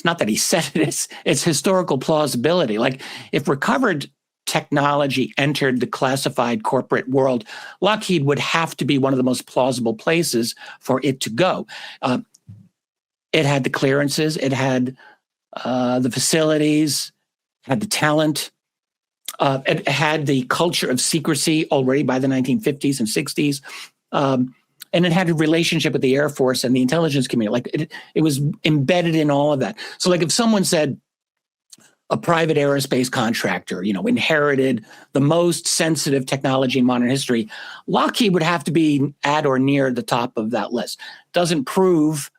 not that he said it, it's historical plausibility. Like, if recovered technology entered the classified corporate world, Lockheed would have to be one of the most plausible places for it to go. It had the clearances, it had the facilities, had the talent, it had the culture of secrecy already by the 1950s and 60s, and it had a relationship with the Air Force and the intelligence community. Like, it was embedded in all of that. So, like, if someone said, a private aerospace contractor, inherited the most sensitive technology in modern history, Lockheed would have to be at or near the top of that list. Doesn't prove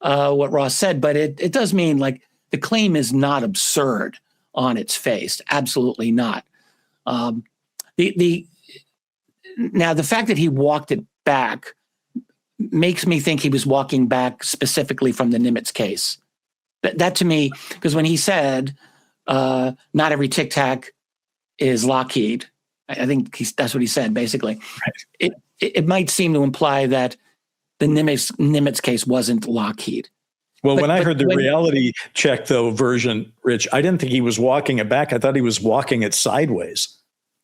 what Ross said, but it does mean, like, the claim is not absurd on its face. Absolutely not. Now, the fact that he walked it back makes me think he was walking back specifically from the Nimitz case. That to me, because when he said, not every Tic Tac is Lockheed, I think that's what he said, basically. Right. It might seem to imply that the Nimitz case wasn't Lockheed. Well, when I heard the reality check, though, version, Rich, I didn't think he was walking it back. I thought he was walking it sideways,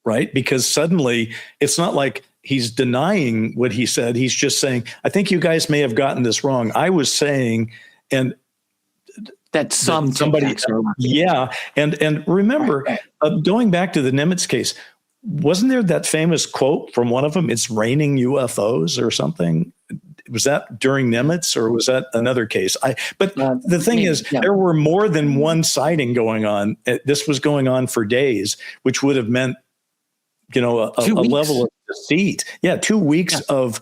right? Because suddenly it's not like he's denying what he said. He's just saying, I think you guys may have gotten this wrong. I was saying, and that somebody, and remember, going back to the Nimitz case, wasn't there that famous quote from one of them? It's raining UFOs or something. Was that during Nimitz, or was that another case? But the thing is, there were more than one sighting going on. This was going on for days, which would have meant, a level of deceit. 2 weeks of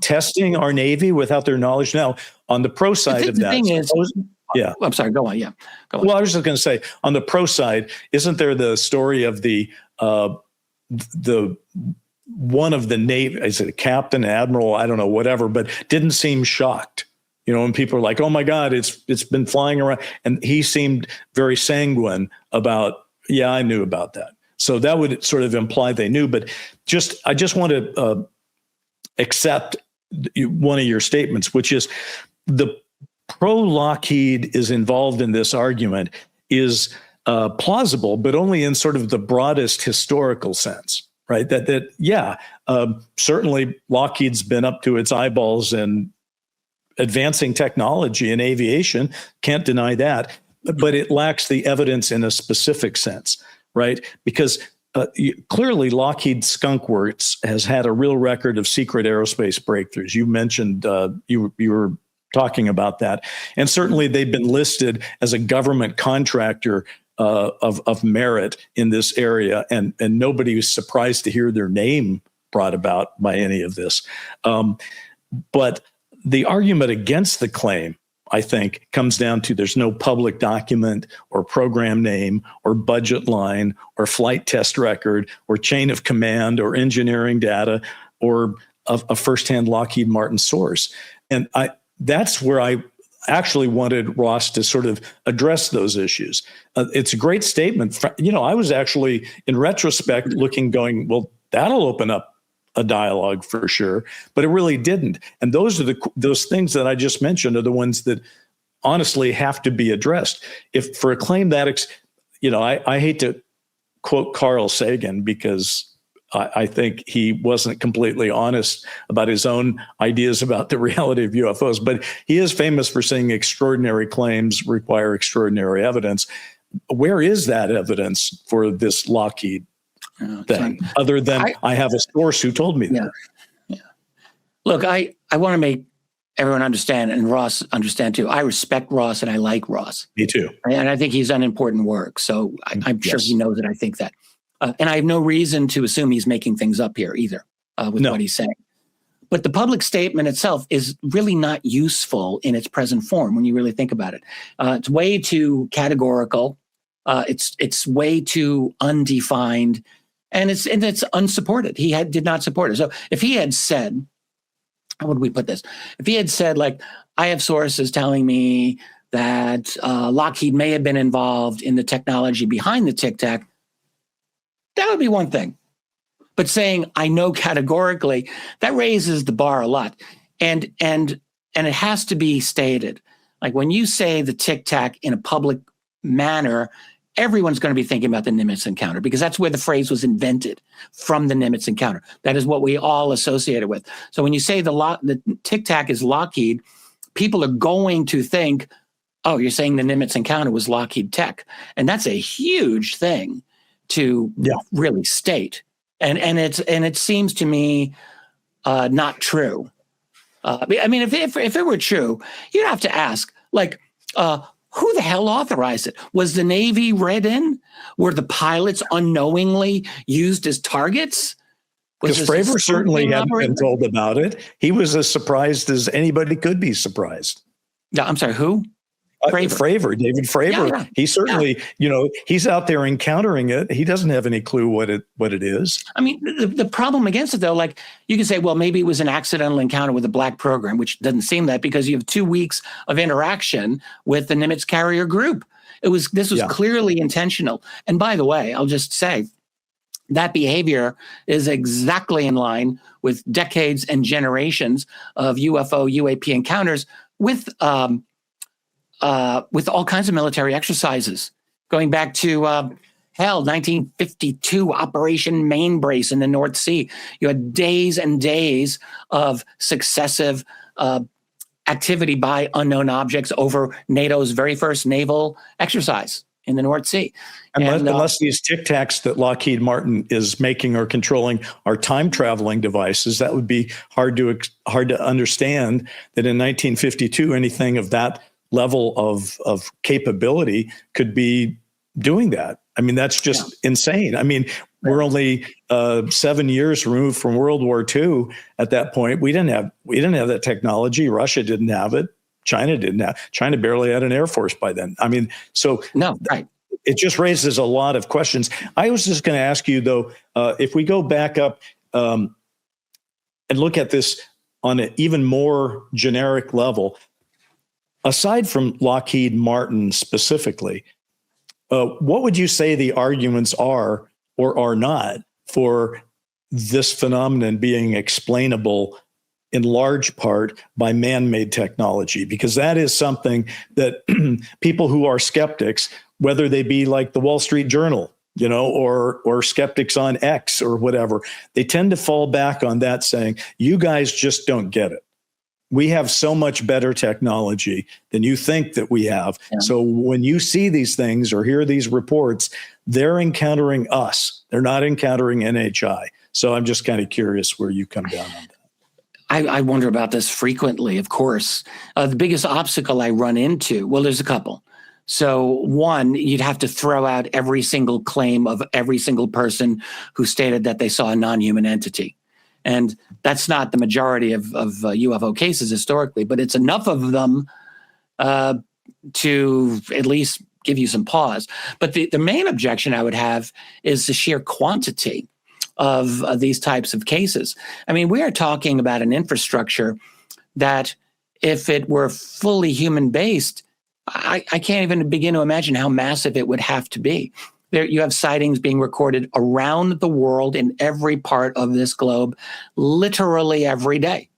testing our Navy without their knowledge. Now, on the pro side of that, I'm sorry. Go on. Yeah. Go on. Well, I was just going to say, on the pro side, isn't there the story of the one of the Navy, is it a captain, admiral, I don't know, whatever, but didn't seem shocked. And people are like, "Oh my God, it's been flying around," and he seemed very sanguine about, "Yeah, I knew about that." So that would sort of imply they knew. But I just want to accept one of your statements, which is the pro-Lockheed is involved in this argument is plausible, but only in sort of the broadest historical sense, right? Certainly Lockheed's been up to its eyeballs in advancing technology in aviation, can't deny that, but it lacks the evidence in a specific sense, right? Because clearly Lockheed Skunk Works has had a real record of secret aerospace breakthroughs. You mentioned you were talking about that, and certainly they've been listed as a government contractor of merit in this area, and nobody was surprised to hear their name brought about by any of this. But the argument against the claim, I think, comes down to there's no public document or program name or budget line or flight test record or chain of command or engineering data or a firsthand Lockheed Martin source. And that's where I actually wanted Ross to sort of address those issues. It's a great statement. I was actually, in retrospect, going, well, that'll open up a dialogue for sure, but it really didn't. And those are those things that I just mentioned are the ones that honestly have to be addressed. If for a claim that, I hate to quote Carl Sagan because I think he wasn't completely honest about his own ideas about the reality of UFOs, but he is famous for saying extraordinary claims require extraordinary evidence. Where is that evidence for this Lockheed thing, other than I have a source who told me that? Yeah. Look, I want to make everyone understand, and Ross understand too. I respect Ross and I like Ross. Me too. And I think he's done important work. So I'm sure he knows that I think that. And I have no reason to assume he's making things up here either with what he's saying. But the public statement itself is really not useful in its present form when you really think about it. It's way too categorical. It's way too undefined, and it's unsupported. He did not support it. So if he had said, how would we put this? If he had said, like, I have sources telling me that Lockheed may have been involved in the technology behind the Tic Tac, that would be one thing. But saying I know categorically, that raises the bar a lot. And it has to be stated. Like when you say the Tic Tac in a public manner, everyone's going to be thinking about the Nimitz encounter because that's where the phrase was invented, from the Nimitz encounter. That is what we all associate it with. So when you say the Tic Tac is Lockheed, people are going to think, oh, you're saying the Nimitz encounter was Lockheed Tech. And that's a huge thing to really state. And it seems to me not true. I mean, if it were true, you'd have to ask, like, who the hell authorized it? Was the Navy read in? Were the pilots unknowingly used as targets? Because Fravor certainly hadn't been told about it. He was as surprised as anybody could be surprised. Yeah, I'm sorry, who? David Fravor. Yeah. He certainly, he's out there encountering it. He doesn't have any clue what it is. I mean, the problem against it, though, like you can say, well, maybe it was an accidental encounter with a black program, which doesn't seem that because you have 2 weeks of interaction with the Nimitz carrier group. This was clearly intentional. And by the way, I'll just say that behavior is exactly in line with decades and generations of UFO, UAP encounters with all kinds of military exercises, going back to 1952 Operation Main Brace in the North Sea. You had days and days of successive activity by unknown objects over NATO's very first naval exercise in the North Sea. Unless these Tic Tacs that Lockheed Martin is making or controlling are time traveling devices, that would be hard to understand that in 1952 anything of that level of capability could be doing that. I mean, that's just insane. I mean, we're only 7 years removed from World War II. At that point, we didn't have that technology. Russia didn't have it. China didn't have. China barely had an air force by then. I mean, so it just raises a lot of questions. I was just going to ask you though, if we go back up and look at this on an even more generic level. Aside from Lockheed Martin specifically, what would you say the arguments are or are not for this phenomenon being explainable in large part by man-made technology? Because that is something that people who are skeptics, whether they be like the Wall Street Journal, or skeptics on X or whatever, they tend to fall back on that saying, you guys just don't get it. we have so much better technology than you think that we have. Yeah. So when you see these things or hear these reports, they're encountering us. They're not encountering NHI. So I'm just kind of curious where you come down on that. I wonder about this frequently, of course. The biggest obstacle I run into, well, there's a couple. So one, you'd have to throw out every single claim of every single person who stated that they saw a non-human entity. And that's not the majority of UFO cases historically, but it's enough of them to at least give you some pause. But the main objection I would have is the sheer quantity of these types of cases. I mean, we are talking about an infrastructure that, if it were fully human-based, I can't even begin to imagine how massive it would have to be. There, you have sightings being recorded around the world in every part of this globe, literally every day.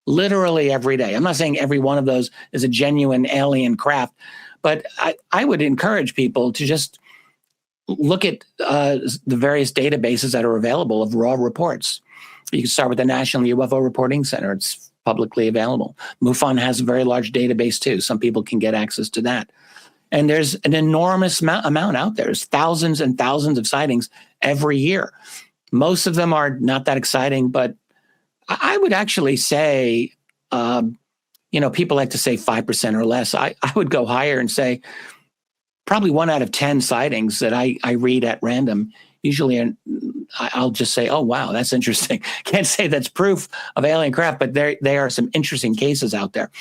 Literally every day. I'm not saying every one of those is a genuine alien craft, but I would encourage people to just look at the various databases that are available of raw reports. You can start with the National UFO Reporting Center. It's publicly available. MUFON has a very large database too. Some people can get access to that. And there's an enormous amount out there. There's thousands and thousands of sightings every year. Most of them are not that exciting, but I would actually say, people like to say 5% or less. I would go higher and say probably 1 out of 10 sightings that I read at random. Usually I'll just say, oh, wow, that's interesting. Can't say that's proof of alien craft, but there are some interesting cases out there.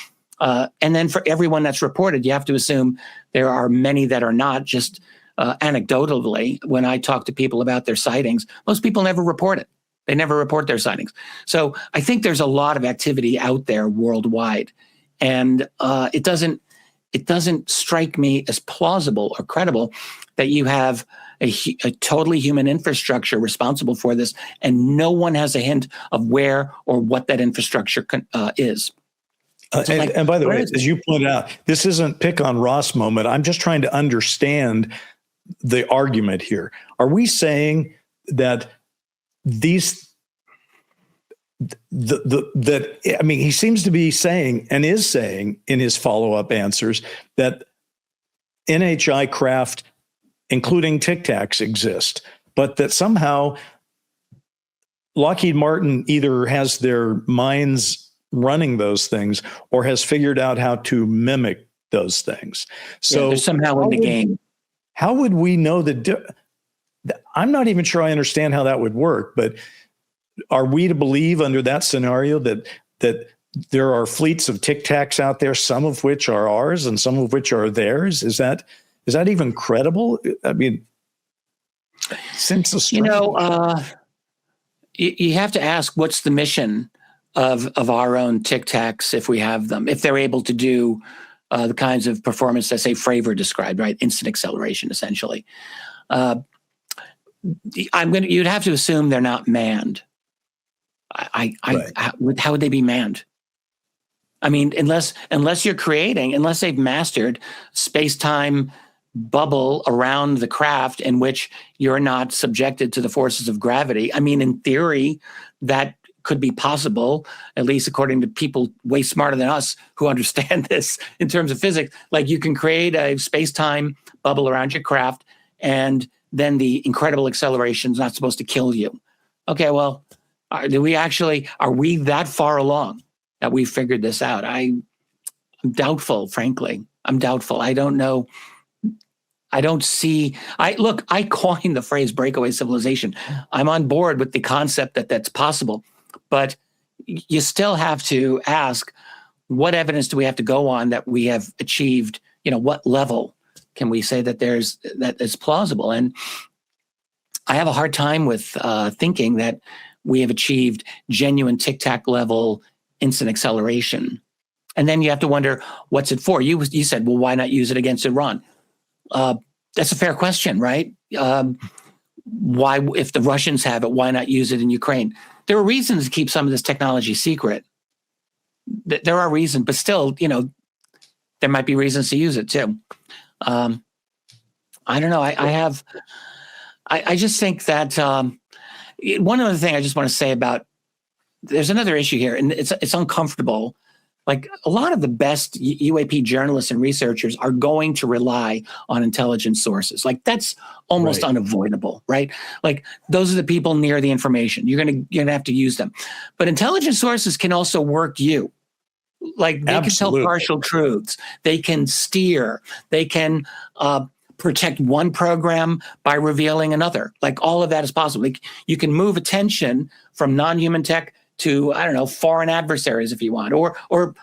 And then for everyone that's reported, you have to assume there are many that are not. Just anecdotally, when I talk to people about their sightings, most people never report it. They never report their sightings. So I think there's a lot of activity out there worldwide. And it doesn't strike me as plausible or credible that you have a totally human infrastructure responsible for this, and no one has a hint of where or what that infrastructure is. And by the way, as you pointed out, this isn't pick on Ross moment. I'm just trying to understand the argument here. Are we saying that he seems to be saying and is saying in his follow-up answers that NHI craft, including Tic Tacs, exist, but that somehow Lockheed Martin either has their minds running those things or has figured out how to mimic those things. So they're somehow in the game. How would we know that? I'm not even sure I understand how that would work, but are we to believe under that scenario that there are fleets of Tic Tacs out there, some of which are ours and some of which are theirs? Is that even credible? I mean, seems so strange. You have to ask, what's the mission of our own Tic Tacs if we have them, if they're able to do the kinds of performance that, say, Fravor described, right? Instant acceleration, essentially. You'd have to assume they're not manned. Right. How would they be manned? I mean, unless they've mastered space-time bubble around the craft in which you're not subjected to the forces of gravity. I mean, in theory, that could be possible, at least according to people way smarter than us who understand this in terms of physics. Like, you can create a space-time bubble around your craft, and then the incredible acceleration is not supposed to kill you. Okay, well, are we that far along that we figured this out? I'm doubtful, frankly. I'm doubtful. I don't know. I coined the phrase breakaway civilization. I'm on board with the concept that that's possible, but you still have to ask, what evidence do we have to go on that we have achieved? What level can we say that is plausible? And I have a hard time with thinking that we have achieved genuine Tic Tac level instant acceleration. And then you have to wonder, what's it for? You said, well, why not use it against Iran? That's a fair question, right? Why, if the Russians have it, why not use it in Ukraine? There are reasons to keep some of this technology secret. There are reasons, but still, there might be reasons to use it too. I don't know. I just think that one other thing I just want to say about, there's another issue here, and it's uncomfortable like a lot of the best UAP journalists and researchers are going to rely on intelligence sources. Like that's almost unavoidable, right? Like those are the people near the information. You're gonna have to use them. But intelligence sources can also work you. Like they can tell partial truths. They can steer. They can protect one program by revealing another. Like all of that is possible. Like you can move attention from non-human tech to, I don't know, foreign adversaries if you want, or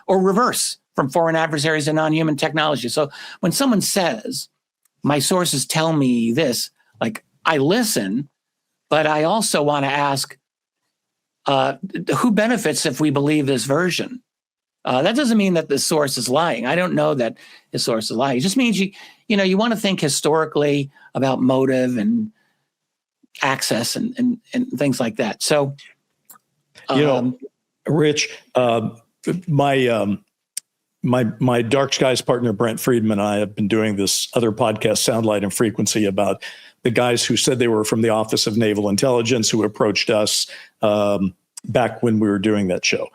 reverse from foreign adversaries to non-human technology. So when someone says, my sources tell me this, like I listen, but I also want to ask, who benefits if we believe this version? That doesn't mean that the source is lying. I don't know that the source is lying. It just means you want to think historically about motive and access and things like that. So, Rich, my Dark Skies partner, Brent Friedman, and I have been doing this other podcast, Soundlight and Frequency, about the guys who said they were from the Office of Naval Intelligence who approached us back when we were doing that show.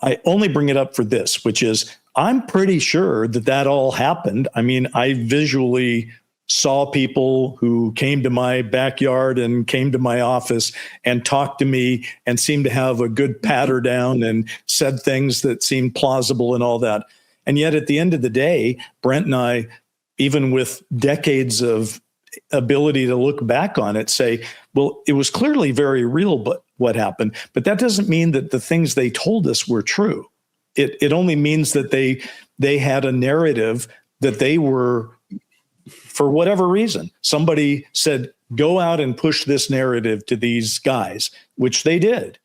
I only bring it up for this, which is I'm pretty sure that all happened. I mean, I visually saw people who came to my backyard and came to my office and talked to me and seemed to have a good patter down and said things that seemed plausible and all that. And yet at the end of the day, Brent and I, even with decades of ability to look back on it, say, well, it was clearly very real, but what happened? But that doesn't mean that the things they told us were true. It only means that they had a narrative that they were, for whatever reason, somebody said, go out and push this narrative to these guys, which they did.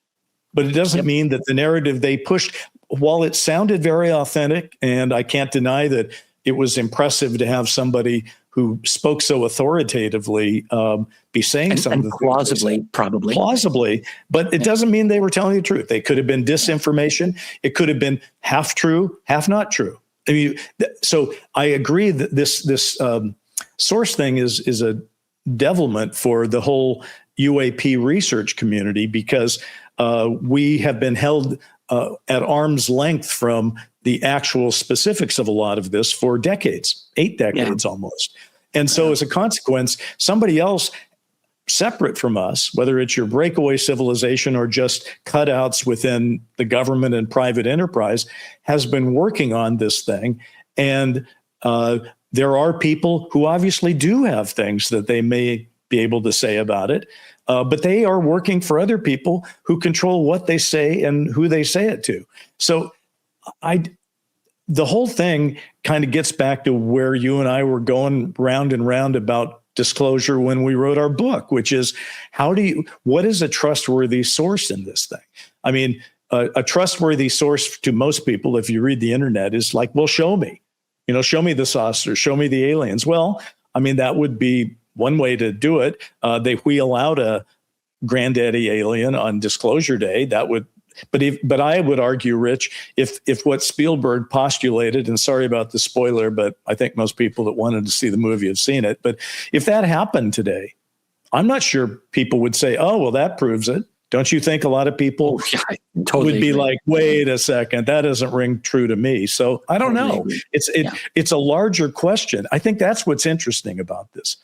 But it doesn't mean that the narrative they pushed, while it sounded very authentic, and I can't deny that it was impressive to have somebody who spoke so authoritatively be saying something. And plausibly, probably. Plausibly, but it doesn't mean they were telling the truth. They could have been disinformation. It could have been half true, half not true. I mean, so I agree that this source thing is a devilment for the whole UAP research community, because we have been held at arm's length from the actual specifics of a lot of this for decades, 8 decades almost. And so as a consequence, somebody else separate from us, whether it's your breakaway civilization or just cutouts within the government and private enterprise, has been working on this thing. And there are people who obviously do have things that they may be able to say about it, but they are working for other people who control what they say and who they say it to. So the whole thing kind of gets back to where you and I were going round and round about disclosure when we wrote our book, which is what is a trustworthy source in this thing? I mean, a trustworthy source to most people, if you read the internet, is like, well, show me, show me the saucers, show me the aliens. Well, I mean, that would be one way to do it. They wheel out a granddaddy alien on Disclosure Day. But I would argue, Rich, if what Spielberg postulated, and sorry about the spoiler, but I think most people that wanted to see the movie have seen it. But if that happened today, I'm not sure people would say, oh, well, that proves it. Don't you think a lot of people would be like, wait a second, that doesn't ring true to me? So I don't know. It's a larger question. I think that's what's interesting about this.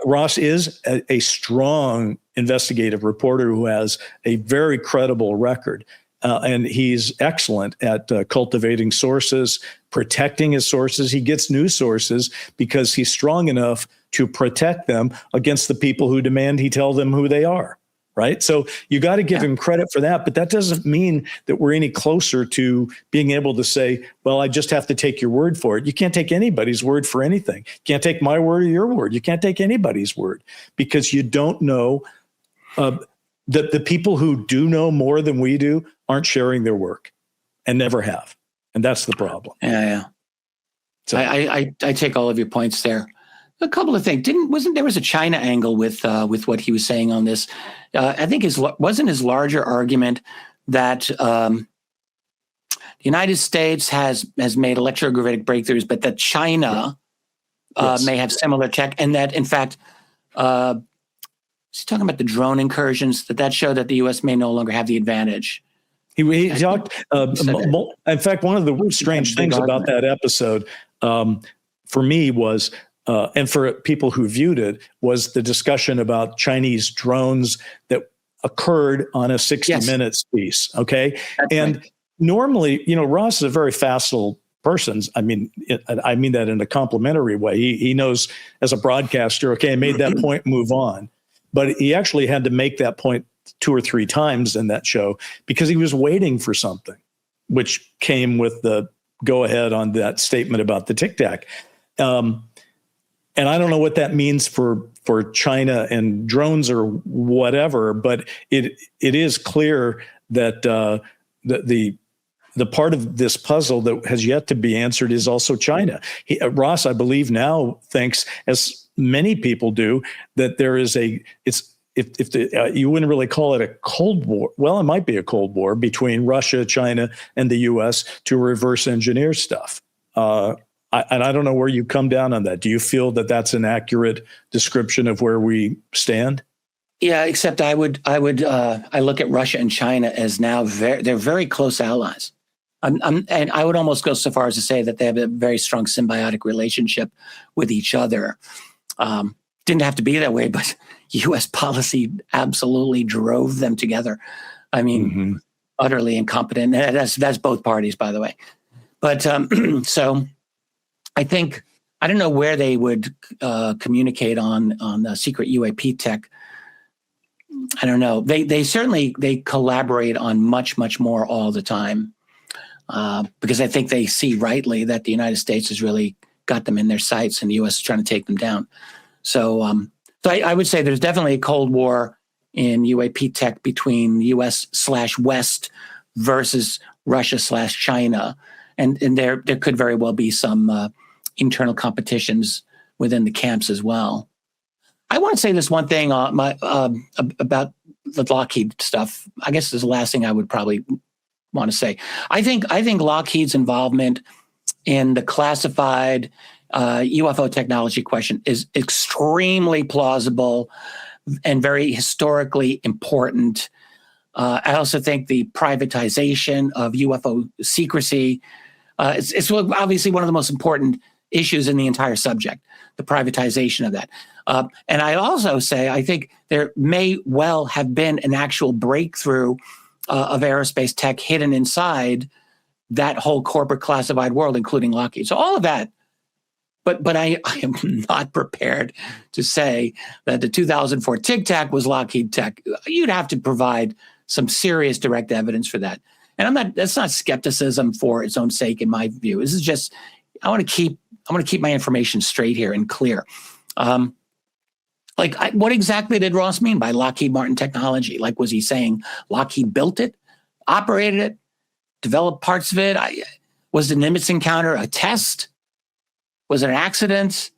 Ross is a strong investigative reporter who has a very credible record, and he's excellent at cultivating sources, protecting his sources. He gets new sources because he's strong enough to protect them against the people who demand he tell them who they are. Right. So you got to give him credit for that. But that doesn't mean that we're any closer to being able to say, well, I just have to take your word for it. You can't take anybody's word for anything. You can't take my word or your word. You can't take anybody's word, because you don't know that the people who do know more than we do aren't sharing their work and never have. And that's the problem. Yeah. So I take all of your points there. A couple of things. There was a China angle with what he was saying on this. I think wasn't his larger argument that the United States has made electrogravitic breakthroughs, but that China may have similar tech, and that in fact, he's talking about the drone incursions that show that the U.S. may no longer have the advantage. He talked. In fact, one of the strange things about that episode, for me, was, and for people who viewed it, was the discussion about Chinese drones that occurred on a 60 Minutes piece. Okay, That's and right. normally, Ross is a very facile person. I mean that in a complimentary way. He knows as a broadcaster, okay, I made that point, move on. But he actually had to make that point 2 or 3 times in that show because he was waiting for something, which came with the go ahead on that statement about the Tic Tac. And I don't know what that means for China and drones or whatever, but it is clear that the part of this puzzle that has yet to be answered is also China. Ross, I believe now thinks, as many people do, that there is you wouldn't really call it a Cold War. Well, it might be a Cold War between Russia, China, and the U.S. to reverse engineer stuff. And I don't know where you come down on that. Do you feel that that's an accurate description of where we stand? Yeah, except I look at Russia and China as now they're very close allies. And I would almost go so far as to say that they have a very strong symbiotic relationship with each other. Didn't have to be that way, but U.S. policy absolutely drove them together. I mean, utterly incompetent. And that's both parties, by the way. But so I think, I don't know where they would communicate on secret UAP tech. I don't know. They certainly collaborate on much, much more all the time. Because I think they see rightly that the United States has really got them in their sights and the U.S. is trying to take them down. So I would say there's definitely a Cold War in UAP tech between U.S./West versus Russia/China. And there could very well be some internal competitions within the camps as well. I want to say this one thing about the Lockheed stuff. I guess this is the last thing I would probably want to say. I think Lockheed's involvement in the classified UFO technology question is extremely plausible and very historically important. I also think the privatization of UFO secrecy it's obviously one of the most important issues in the entire subject, the privatization of that. And I also say I think there may well have been an actual breakthrough of aerospace tech hidden inside that whole corporate classified world, including Lockheed. So all of that, but I am not prepared to say that the 2004 Tic Tac was Lockheed tech. You'd have to provide some serious direct evidence for that. And that's not skepticism for its own sake, in my view. This is just, I want to keep my information straight here and clear. What exactly did Ross mean by Lockheed Martin technology? Like, was he saying Lockheed built it, operated it, developed parts of it? Was the Nimitz encounter a test? Was it an accident?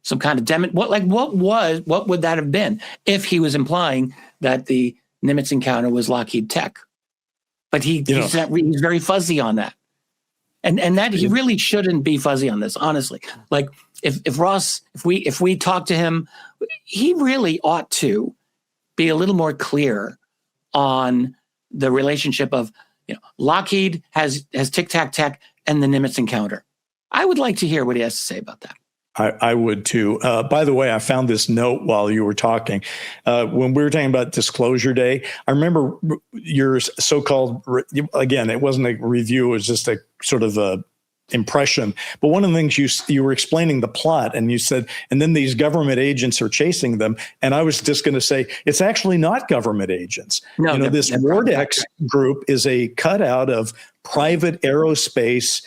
Some kind of what would that have been if he was implying that the Nimitz encounter was Lockheed tech? But he's very fuzzy on that. And that he really shouldn't be fuzzy on this, honestly. Like if Ross, if we talk to him, he really ought to be a little more clear on the relationship of, Lockheed has Tic Tac tech and the Nimitz encounter. I would like to hear what he has to say about that. I would too. By the way, I found this note while you were talking. When we were talking about Disclosure Day, I remember your so-called, again, it wasn't a review, it was just a sort of a impression. But one of the things you were explaining the plot, and you said, and then these government agents are chasing them. And I was just going to say, it's actually not government agents. No, this Vortex group is a cutout of private aerospace.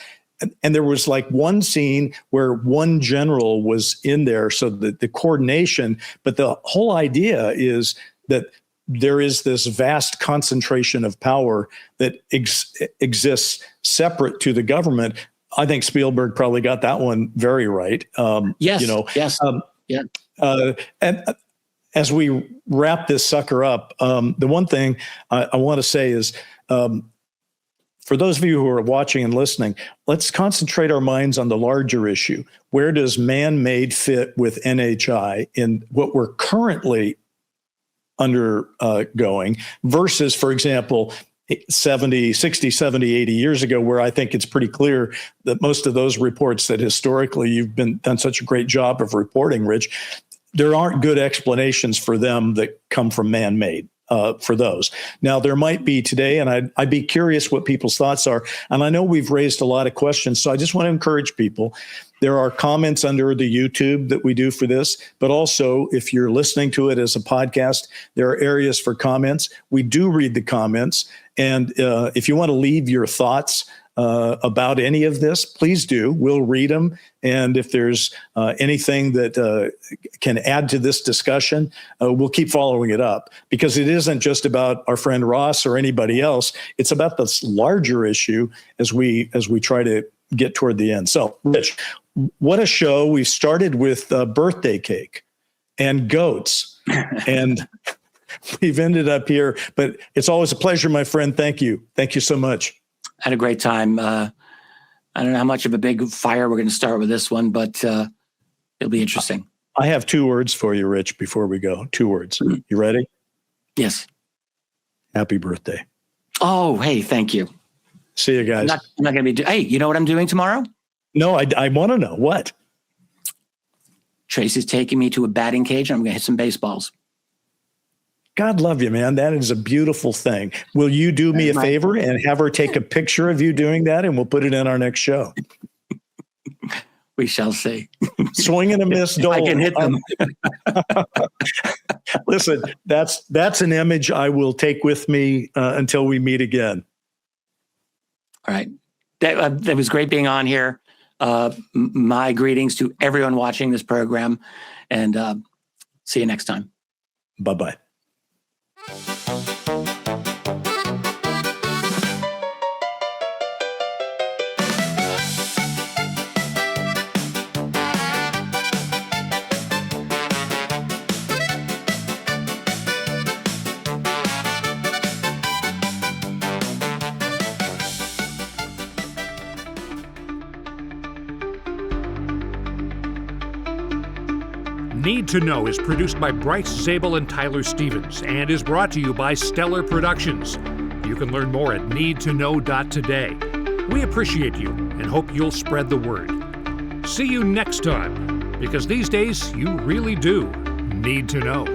And there was like one scene where one general was in there, so the coordination, but the whole idea is that there is this vast concentration of power that exists separate to the government. I think Spielberg probably got that one very right. Yes. And as we wrap this sucker up, the one thing I want to say is, for those of you who are watching and listening, let's concentrate our minds on the larger issue. Where does man-made fit with NHI in what we're currently undergoing versus, for example, 60, 70, 80 years ago, where I think it's pretty clear that most of those reports that historically you've done such a great job of reporting, Rich, there aren't good explanations for them that come from man-made. For those. Now, there might be today, and I'd be curious what people's thoughts are. And I know we've raised a lot of questions, so I just want to encourage people. There are comments under the YouTube that we do for this, but also if you're listening to it as a podcast, there are areas for comments. We do read the comments. And if you want to leave your thoughts about any of this, please do. We'll read them. And if there's anything that can add to this discussion, we'll keep following it up, because it isn't just about our friend Ross or anybody else. It's about this larger issue as we try to get toward the end. So, Rich, what a show. We started with birthday cake and goats, and we've ended up here. But it's always a pleasure, my friend. Thank you. Thank you so much. I had a great time. I don't know how much of a big fire we're going to start with this one, but it'll be interesting. I have 2 words for you, Rich, before we go. 2 words. You ready? Yes. Happy birthday. Oh, hey, thank you. See you guys. I'm not going to be. Hey, you know what I'm doing tomorrow? No, I want to know. What? Tracy's taking me to a batting cage, and I'm going to hit some baseballs. God love you, man. That is a beautiful thing. Will you do me a favor and have her take a picture of you doing that, and we'll put it in our next show? We shall see. Swing and a miss, Dolan. I can hit them. Listen, that's an image I will take with me until we meet again. All right. That was great being on here. My greetings to everyone watching this program, and see you next time. Bye-bye. Need to Know is produced by Bryce, Zabel, and Tyler Stevens and is brought to you by Stellar Productions. You can learn more at needtoknow.today. We appreciate you and hope you'll spread the word. See you next time, because these days you really do need to know.